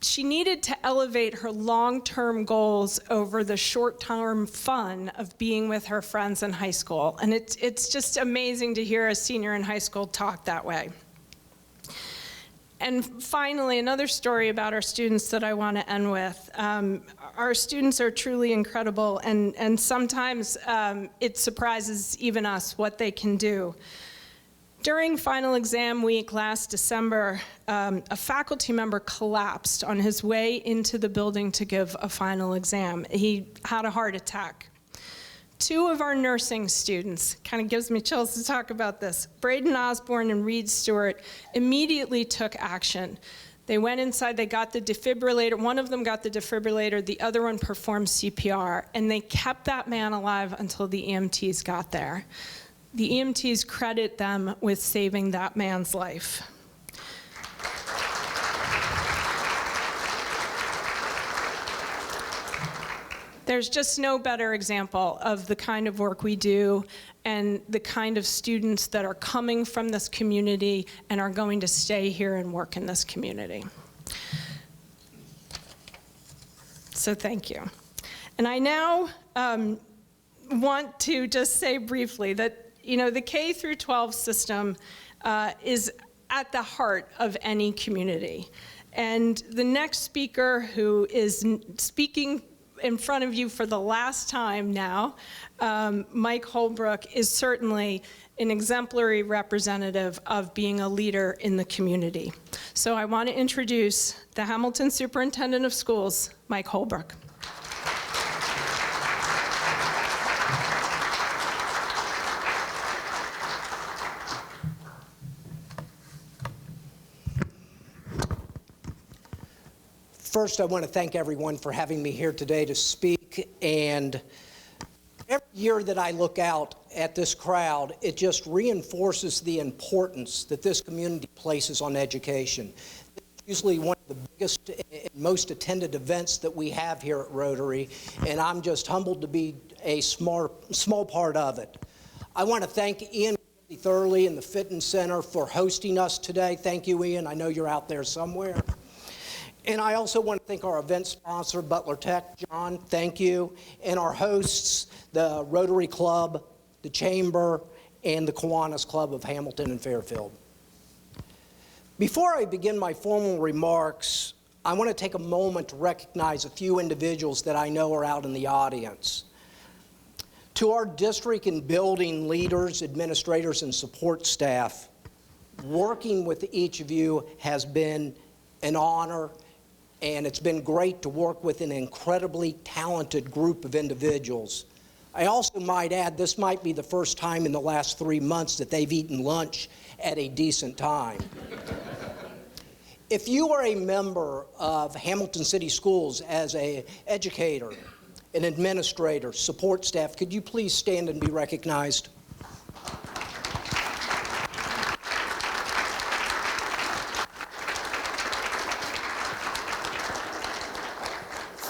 she needed to elevate her long-term goals over the short-term fun of being with her friends in high school. And it's just amazing to hear a senior in high school talk that way. And finally, another story about our students that I want to end with. Our students are truly incredible, and sometimes it surprises even us what they can do. During final exam week last December, a faculty member collapsed on his way into the building to give a final exam. He had a heart attack. 2 of our nursing students, kind of gives me chills to talk about this, Braden Osborne and Reed Stewart, immediately took action. They went inside, they got the defibrillator. One of them got the defibrillator, the other one performed CPR, and they kept that man alive until the EMTs got there. The EMTs credit them with saving that man's life. There's just no better example of the kind of work we do and the kind of students that are coming from this community and are going to stay here and work in this community. So thank you. And I now want to just say briefly that, you know, the K through 12 system is at the heart of any community. And the next speaker who is speaking in front of you for the last time now, Mike Holbrook is certainly an exemplary representative of being a leader in the community. So I want to introduce the Hamilton Superintendent of Schools, Mike Holbrook. First, I want to thank everyone for having me here today to speak. And every year that I look out at this crowd, it just reinforces the importance that this community places on education. It's usually one of the biggest and most attended events that we have here at Rotary, and I'm just humbled to be a small part of it. I want to thank Ian Thurley and the Fitton Center for hosting us today. Thank you, Ian. I know you're out there somewhere. And I also want to thank our event sponsor, Butler Tech. John, thank you. And our hosts, the Rotary Club, the Chamber, and the Kiwanis Club of Hamilton and Fairfield. Before I begin my formal remarks, I want to take a moment to recognize a few individuals that I know are out in the audience. To our district and building leaders, administrators, and support staff, working with each of you has been an honor, and it's been great to work with an incredibly talented group of individuals. I also might add, this might be the first time in the last 3 months that they've eaten lunch at a decent time. If you are a member of Hamilton City Schools as an educator, an administrator, support staff, could you please stand and be recognized?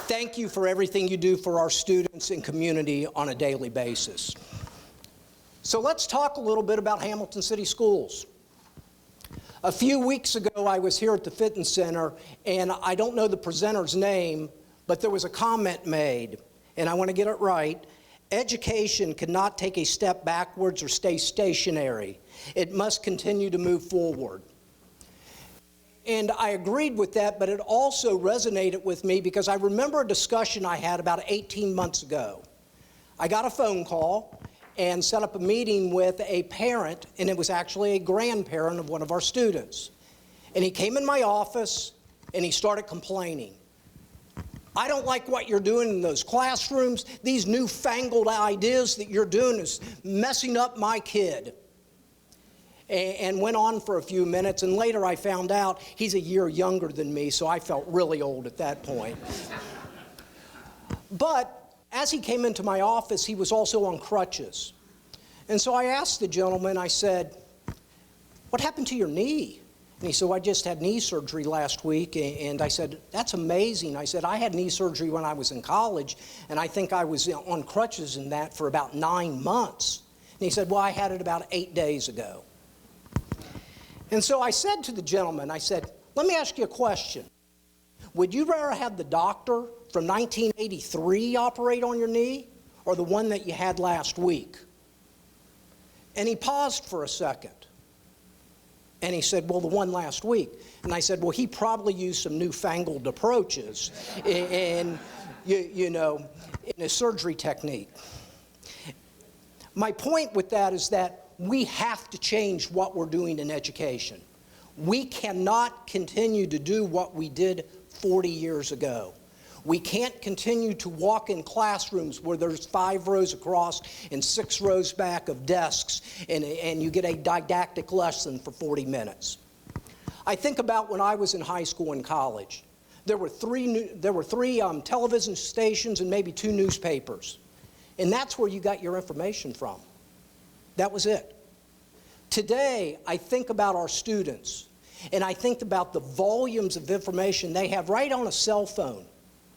Thank you for everything you do for our students and community on a daily basis. So let's talk a little bit about Hamilton City Schools. A few weeks ago, I was here at the Fitton Center, and I don't know the presenter's name, but there was a comment made, and I want to get it right. Education cannot take a step backwards or stay stationary. It must continue to move forward. And I agreed with that, but it also resonated with me because I remember a discussion I had about 18 months ago. I got a phone call and set up a meeting with a parent, and it was actually a grandparent of one of our students. And he came in my office and he started complaining. I don't like what you're doing in those classrooms. These newfangled ideas that you're doing is messing up my kid. And went on for a few minutes, and later I found out he's a year younger than me, so I felt really old at that point. But as he came into my office, he was also on crutches. And so I asked the gentleman, I said, "What happened to your knee?" And he said, "Well, I just had knee surgery last week." And I said, "That's amazing." I said, "I had knee surgery when I was in college, and I think I was on crutches in that for about 9 months. And he said, "Well, I had it about 8 days ago." And so I said to the gentleman, I said, "Let me ask you a question. Would you rather have the doctor from 1983 operate on your knee or the one that you had last week?" And he paused for a second. And he said, "Well, the one last week." And I said, "Well, he probably used some newfangled approaches in his surgery technique." My point with that is that we have to change what we're doing in education. We cannot continue to do what we did 40 years ago. We can't continue to walk in classrooms where there's 5 rows across and 6 rows back of desks, and you get a didactic lesson for 40 minutes. I think about when I was in high school and college. There were three television stations and maybe 2 newspapers. And that's where you got your information from. That was it. Today, I think about our students, and I think about the volumes of information they have right on a cell phone,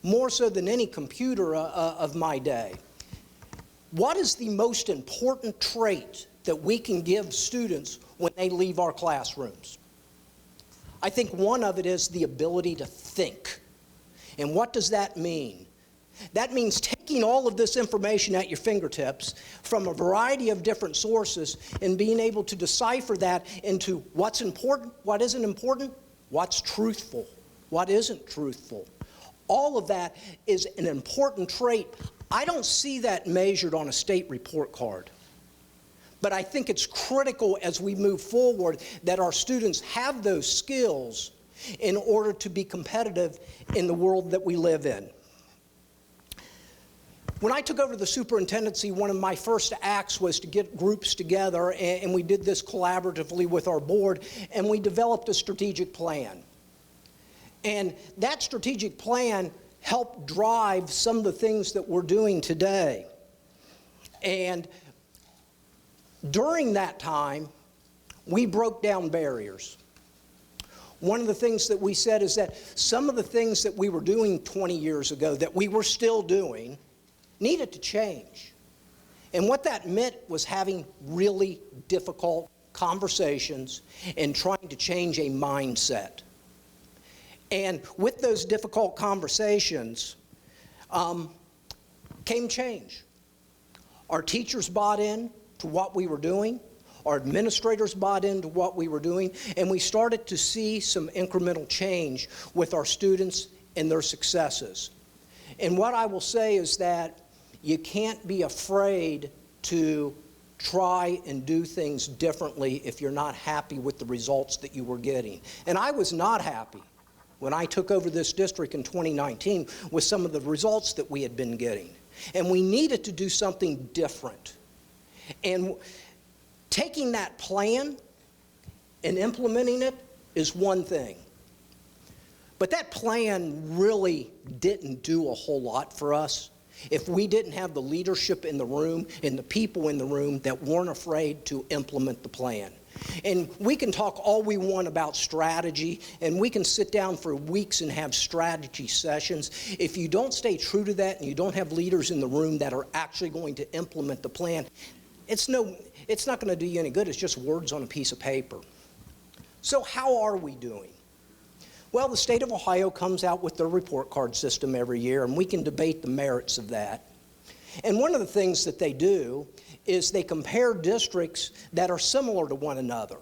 more so than any computer of my day. What is the most important trait that we can give students when they leave our classrooms? I think one of it is the ability to think. And what does that mean? That means taking all of this information at your fingertips from a variety of different sources and being able to decipher that into what's important, what isn't important, what's truthful, what isn't truthful. All of that is an important trait. I don't see that measured on a state report card. But I think it's critical as we move forward that our students have those skills in order to be competitive in the world that we live in. When I took over the superintendency, one of my first acts was to get groups together, and we did this collaboratively with our board, and we developed a strategic plan. And that strategic plan helped drive some of the things that we're doing today. And during that time, we broke down barriers. One of the things that we said is that some of the things that we were doing 20 years ago that we were still doing needed to change. And what that meant was having really difficult conversations and trying to change a mindset. And with those difficult conversations came change. Our teachers bought in to what we were doing. Our administrators bought into what we were doing, and we started to see some incremental change with our students and their successes. And what I will say is that you can't be afraid to try and do things differently if you're not happy with the results that you were getting. And I was not happy when I took over this district in 2019 with some of the results that we had been getting. And we needed to do something different. And taking that plan and implementing it is one thing. But that plan really didn't do a whole lot for us if we didn't have the leadership in the room and the people in the room that weren't afraid to implement the plan. And we can talk all we want about strategy, and we can sit down for weeks and have strategy sessions. If you don't stay true to that and you don't have leaders in the room that are actually going to implement the plan, it's not going to do you any good. It's just words on a piece of paper. So how are we doing? Well, the state of Ohio comes out with their report card system every year, and we can debate the merits of that. And one of the things that they do is they compare districts that are similar to one another.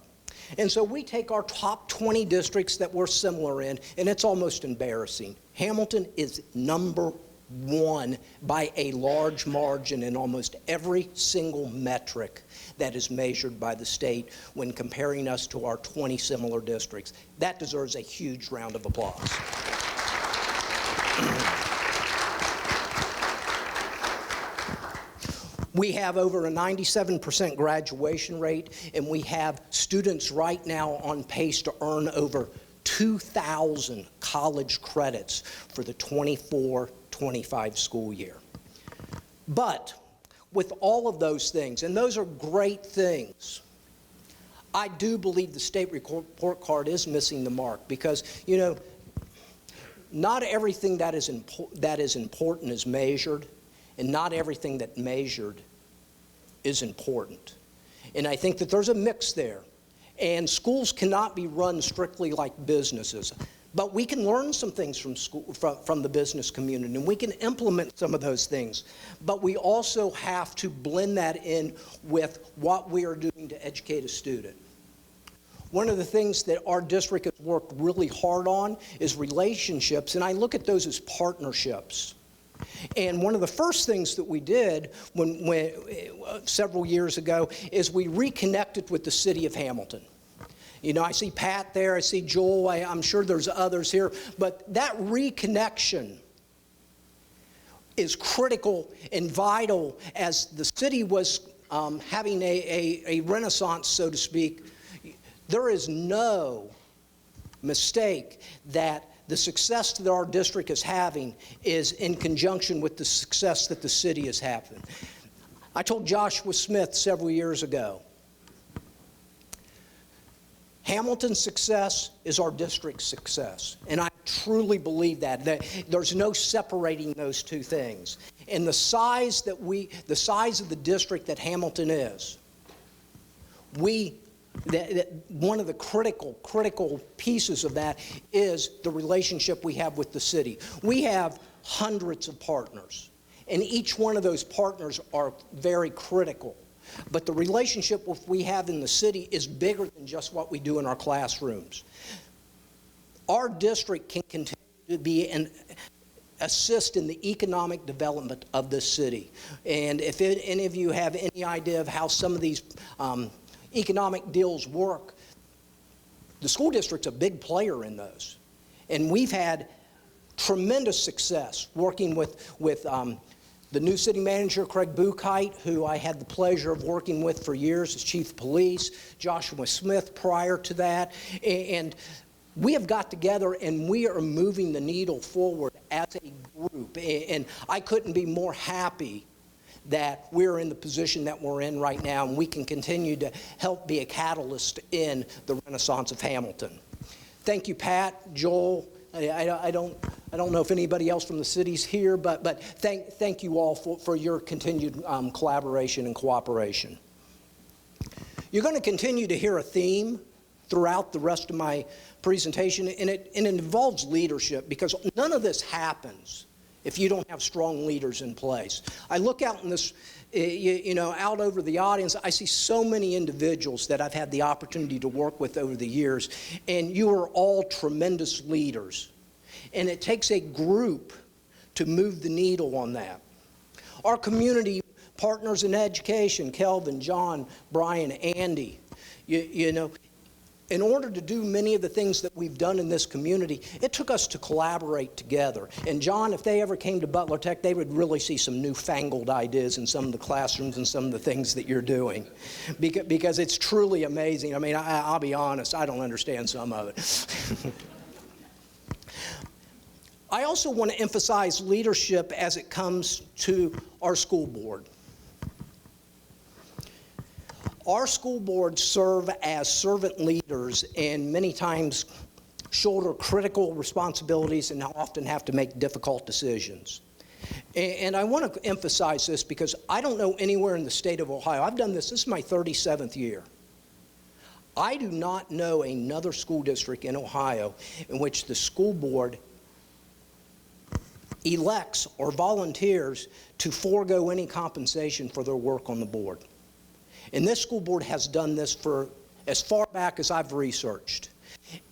And so we take our top 20 districts that we're similar in, and it's almost embarrassing. Hamilton is number one by a large margin in almost every single metric that is measured by the state when comparing us to our 20 similar districts. That deserves a huge round of applause. We have over a 97% graduation rate, and we have students right now on pace to earn over 2,000 college credits for the 24-25 school year. But with all of those things, and those are great things, I do believe the state report card is missing the mark because, you know, not everything that is important is measured, and not everything that measured is important. And I think that there's a mix there. And schools cannot be run strictly like businesses. But we can learn some things from the business community, and we can implement some of those things. But we also have to blend that in with what we are doing to educate a student. One of the things that our district has worked really hard on is relationships, and I look at those as partnerships. And one of the first things that we did when several years ago is we reconnected with the city of Hamilton. You know, I see Pat there, I see Joel, I'm sure there's others here, but that reconnection is critical and vital as the city was having a renaissance, so to speak. There is no mistake that the success that our district is having is in conjunction with the success that the city is having. I told Joshua Smith several years ago, Hamilton's success is our district's success. And I truly believe that there's no separating those two things. And the size of the district that Hamilton is, one of the critical pieces of that is the relationship we have with the city. We have hundreds of partners, and each one of those partners are very critical. But the relationship we have in the city is bigger than just what we do in our classrooms. Our district can continue to be assist in the economic development of this city. And if any of you have any idea of how some of these economic deals work, the school district's a big player in those. And we've had tremendous success working with the new city manager, Craig Buchheit, who I had the pleasure of working with for years as chief of police, Joshua Smith prior to that. And we have got together and we are moving the needle forward as a group. And I couldn't be more happy that we're in the position that we're in right now, and we can continue to help be a catalyst in the renaissance of Hamilton. Thank you, Pat, Joel. I don't know if anybody else from the city's here, but thank you all for your continued collaboration and cooperation. You're going to continue to hear a theme throughout the rest of my presentation, and it involves leadership, because none of this happens if you don't have strong leaders in place. I look out in this, out over the audience, I see so many individuals that I've had the opportunity to work with over the years, and you are all tremendous leaders. And it takes a group to move the needle on that. Our community partners in education, Kelvin, John, Brian, Andy, in order to do many of the things that we've done in this community, it took us to collaborate together. And John, if they ever came to Butler Tech, they would really see some newfangled ideas in some of the classrooms and some of the things that you're doing. Because it's truly amazing. I mean, I'll be honest, I don't understand some of it. I also want to emphasize leadership as it comes to our school board. Our school boards serve as servant leaders and many times shoulder critical responsibilities and often have to make difficult decisions. And I want to emphasize this because I don't know anywhere in the state of Ohio. I've done this is my 37th year. I do not know another school district in Ohio in which the school board elects or volunteers to forego any compensation for their work on the board. And this school board has done this for as far back as I've researched.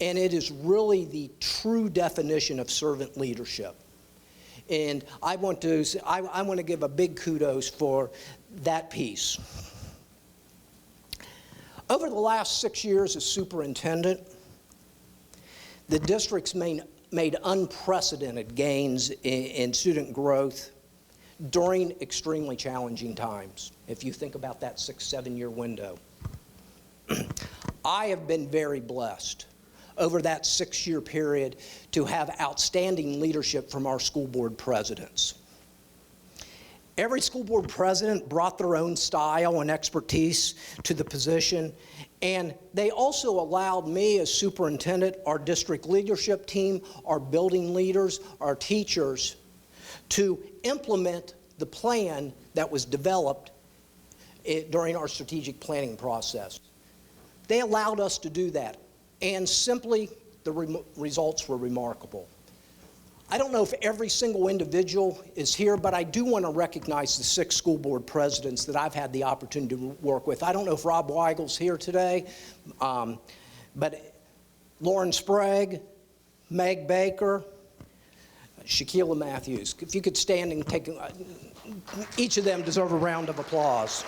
And it is really the true definition of servant leadership. And I want to give a big kudos for that piece. Over the last 6 years as superintendent, the district's made unprecedented gains in student growth during extremely challenging times, if you think about that 6-7 year window. I have been very blessed over that 6-year period to have outstanding leadership from our school board presidents. Every school board president brought their own style and expertise to the position, and they also allowed me as superintendent, our district leadership team, our building leaders, our teachers, to implement the plan that was developed during our strategic planning process. They allowed us to do that, and simply the results were remarkable. I don't know if every single individual is here, but I do want to recognize the 6 school board presidents that I've had the opportunity to work with. I don't know if Rob Weigel's here today, but Lauren Sprague, Meg Baker, Shaquilla Matthews. If you could stand and take, each of them deserve a round of applause.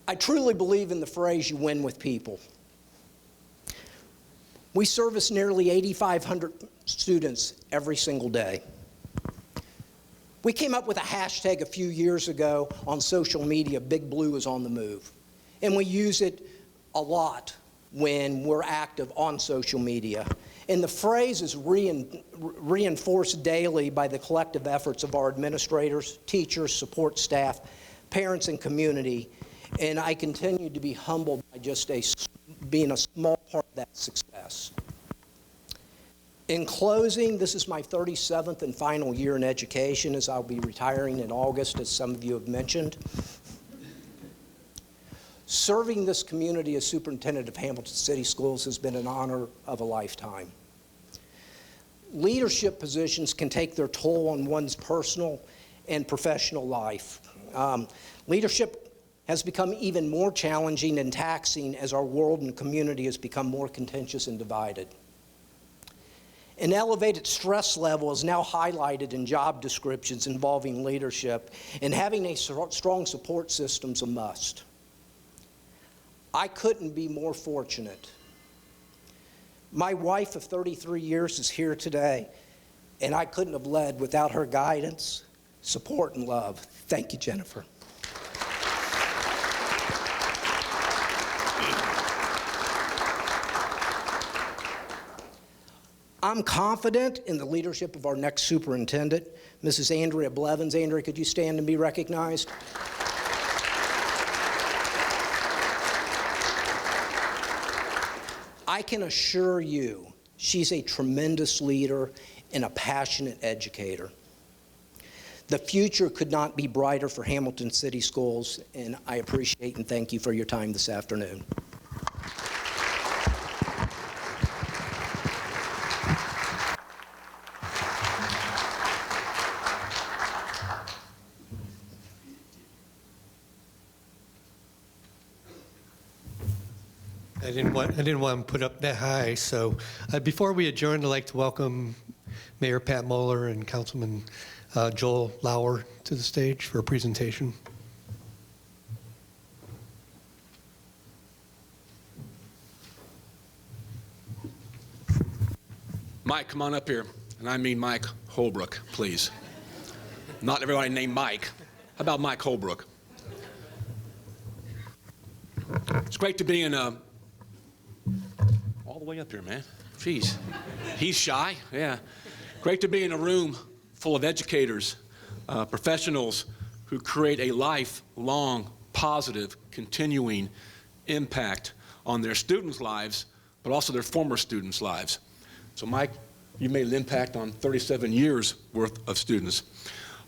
I truly believe in the phrase, you win with people. We service nearly 8,500 students every single day. We came up with a hashtag a few years ago on social media, Big Blue is on the move. And we use it a lot when we're active on social media. And the phrase is reinforced daily by the collective efforts of our administrators, teachers, support staff, parents, and community. And I continue to be humbled by just being a small part of that success. In closing, this is my 37th and final year in education, as I'll be retiring in August, as some of you have mentioned. Serving this community as superintendent of Hamilton City Schools has been an honor of a lifetime. Leadership positions can take their toll on one's personal and professional life. Leadership has become even more challenging and taxing as our world and community has become more contentious and divided. An elevated stress level is now highlighted in job descriptions involving leadership, and having a strong support system is a must. I couldn't be more fortunate. My wife of 33 years is here today, and I couldn't have led without her guidance, support, and love. Thank you, Jennifer. I'm confident in the leadership of our next superintendent, Mrs. Andrea Blevins. Andrea, could you stand and be recognized? I can assure you she's a tremendous leader and a passionate educator. The future could not be brighter for Hamilton City Schools, and I appreciate and thank you for your time this afternoon. I didn't want to put up that high. So before we adjourn, I'd like to welcome Mayor Pat Moeller and Councilman Joel Lauer to the stage for a presentation. Mike, come on up here. And I mean Mike Holbrook, please. Not everybody named Mike. How about Mike Holbrook? It's great to be in all the way up here, man. Jeez. He's shy, yeah. Great to be in a room full of educators, professionals who create a lifelong, positive, continuing impact on their students' lives, but also their former students' lives. So Mike, you made an impact on 37 years worth of students.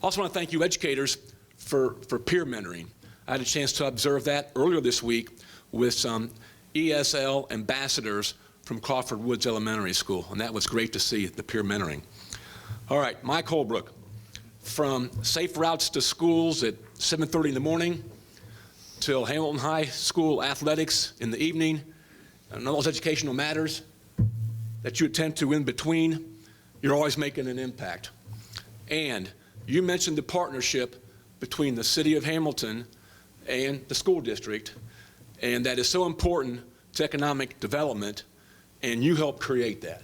Also want to thank you educators for peer mentoring. I had a chance to observe that earlier this week with some ESL ambassadors from Crawford Woods Elementary School, and that was great to see, the peer mentoring. All right, Mike Holbrook, from safe routes to schools at 7:30 in the morning till Hamilton High School athletics in the evening, and all those educational matters that you attend to in between, you're always making an impact. And you mentioned the partnership between the City of Hamilton and the school district, and that is so important to economic development, and you helped create that.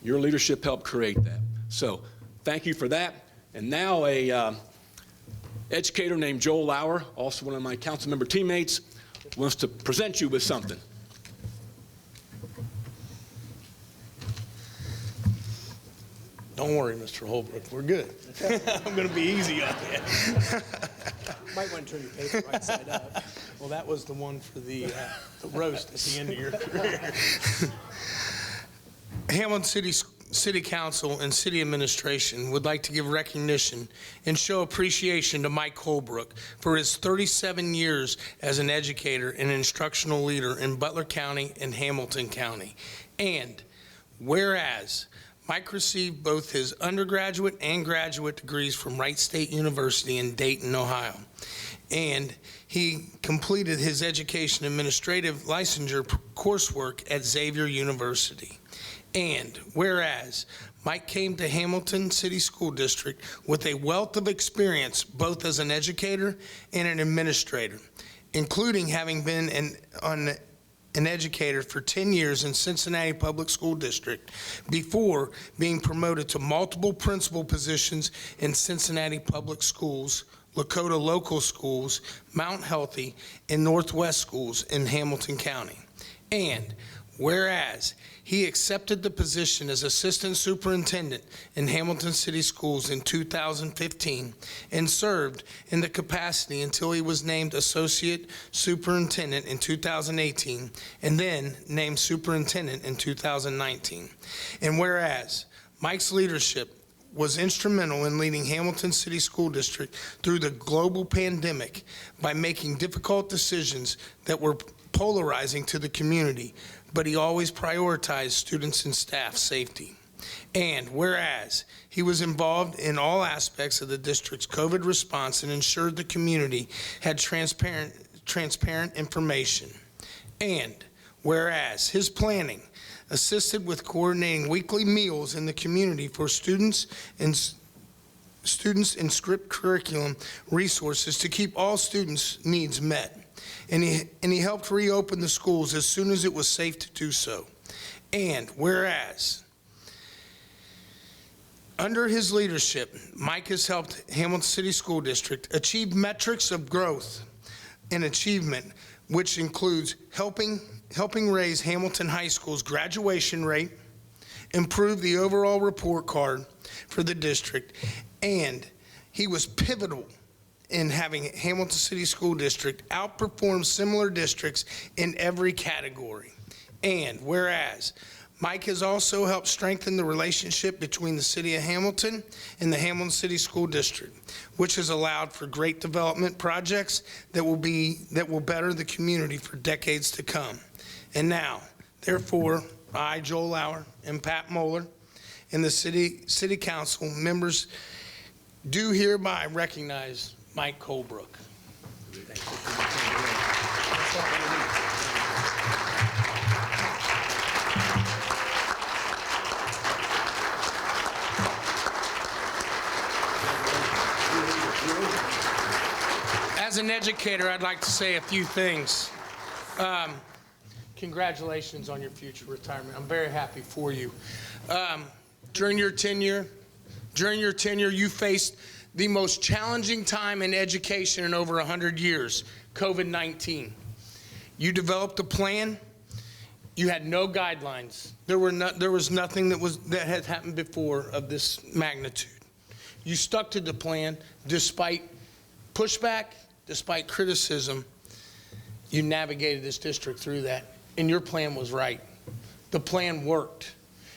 Your leadership helped create that. So thank you for that. And now a educator named Joel Lauer, also one of my council member teammates, wants to present you with something. Don't worry, Mr. Holbrook, we're good. I'm going to be easy on you. Might want to turn your paper right side up. Well, that was the one for the roast at the end of your career. Hamilton City Council and City Administration would like to give recognition and show appreciation to Mike Holbrook for his 37 years as an educator and instructional leader in Butler County and Hamilton County. And whereas Mike received both his undergraduate and graduate degrees from Wright State University in Dayton, Ohio. And he completed his education administrative licensure coursework at Xavier University. And whereas Mike came to Hamilton City School District with a wealth of experience both as an educator and an administrator, including having been an educator for 10 years in Cincinnati Public School District before being promoted to multiple principal positions in Cincinnati Public Schools, Lakota Local Schools, Mount Healthy, and Northwest Schools in Hamilton County. And whereas he accepted the position as Assistant Superintendent in Hamilton City Schools in 2015 and served in the capacity until he was named Associate Superintendent in 2018 and then named Superintendent in 2019. And whereas Mike's leadership was instrumental in leading Hamilton City School District through the global pandemic by making difficult decisions that were polarizing to the community, but he always prioritized students and staff safety. And whereas he was involved in all aspects of the district's COVID response and ensured the community had transparent information. And whereas his planning assisted with coordinating weekly meals in the community for students and script curriculum resources to keep all students' needs met. And he helped reopen the schools as soon as it was safe to do so. And whereas under his leadership, Mike has helped Hamilton City School District achieve metrics of growth and achievement, which includes helping raise Hamilton High School's graduation rate, improve the overall report card for the district, and he was pivotal in having Hamilton City School District outperform similar districts in every category. And whereas Mike has also helped strengthen the relationship between the City of Hamilton and the Hamilton City School District, which has allowed for great development projects that will better the community for decades to come. And now, therefore, I, Joel Lauer, and Pat Moeller, and the City Council members do hereby recognize Mike Colebrook. As an educator, I'd like to say a few things. Congratulations on your future retirement. I'm very happy for you. During your tenure, you faced the most challenging time in education in over 100 years, COVID-19. You developed a plan. You had no guidelines. There was nothing that had happened before of this magnitude. You stuck to the plan despite pushback, despite criticism. You navigated this district through that, and your plan was right. The plan worked,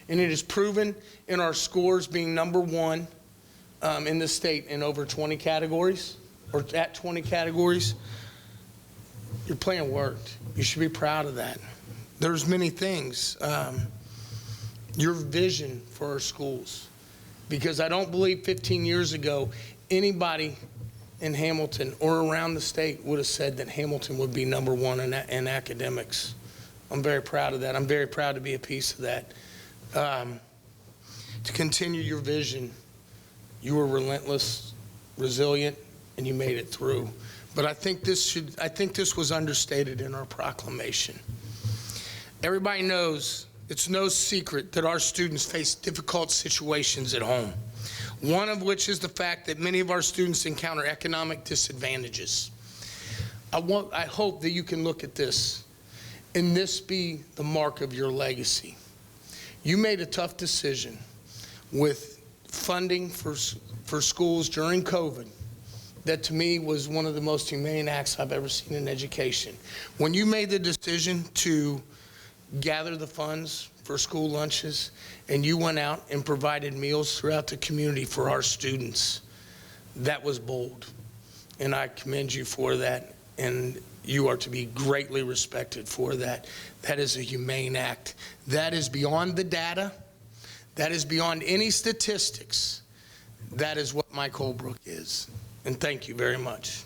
and it is proven in our scores being #1 in the state in over 20 categories, or at 20 categories. Your plan worked. You should be proud of that. There's many things. Your vision for our schools, because I don't believe 15 years ago anybody in Hamilton or around the state would have said that Hamilton would be #1 in academics. I'm very proud of that. I'm very proud to be a piece of that. To continue your vision, you were relentless, resilient, and you made it through. But I think this was understated in our proclamation. Everybody knows, it's no secret that our students face difficult situations at home. One of which is the fact that many of our students encounter economic disadvantages. I hope that you can look at this and this be the mark of your legacy. You made a tough decision with funding for schools during COVID that to me was one of the most humane acts I've ever seen in education. When you made the decision to gather the funds for school lunches, and you went out and provided meals throughout the community for our students, that was bold. And I commend you for that, and you are to be greatly respected for that. That is a humane act. That is beyond the data. That is beyond any statistics. That is what Mike Colebrook is. And thank you very much.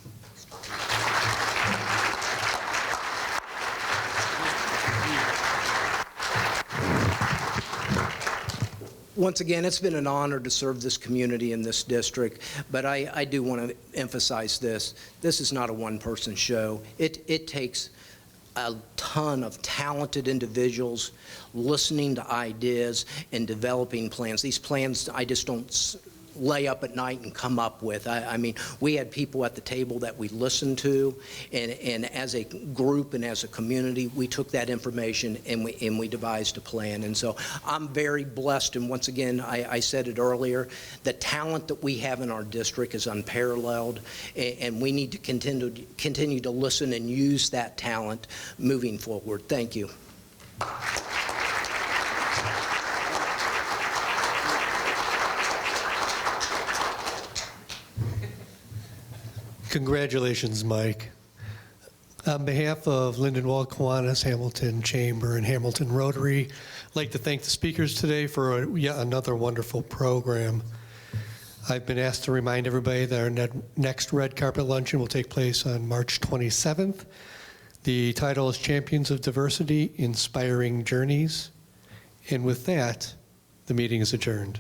Once again, it's been an honor to serve this community in this district, but I do want to emphasize this. This is not a one-person show. It takes a ton of talented individuals listening to ideas and developing plans. These plans I just don't lay up at night and come up with. I mean, we had people at the table that we listened to, and as a group and as a community, we took that information and we devised a plan. And so I'm very blessed, and once again, I said it earlier, the talent that we have in our district is unparalleled, and we need to continue to listen and use that talent moving forward. Thank you. Congratulations, Mike. On behalf of Linden Wall Kiwanis, Hamilton Chamber, and Hamilton Rotary, I'd like to thank the speakers today for yet another wonderful program. I've been asked to remind everybody that our next red carpet luncheon will take place on March 27th. The title is Champions of Diversity, Inspiring Journeys. And with that, the meeting is adjourned.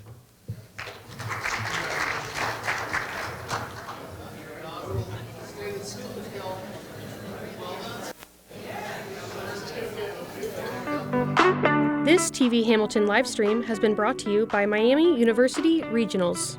This TV Hamilton live stream has been brought to you by Miami University Regionals.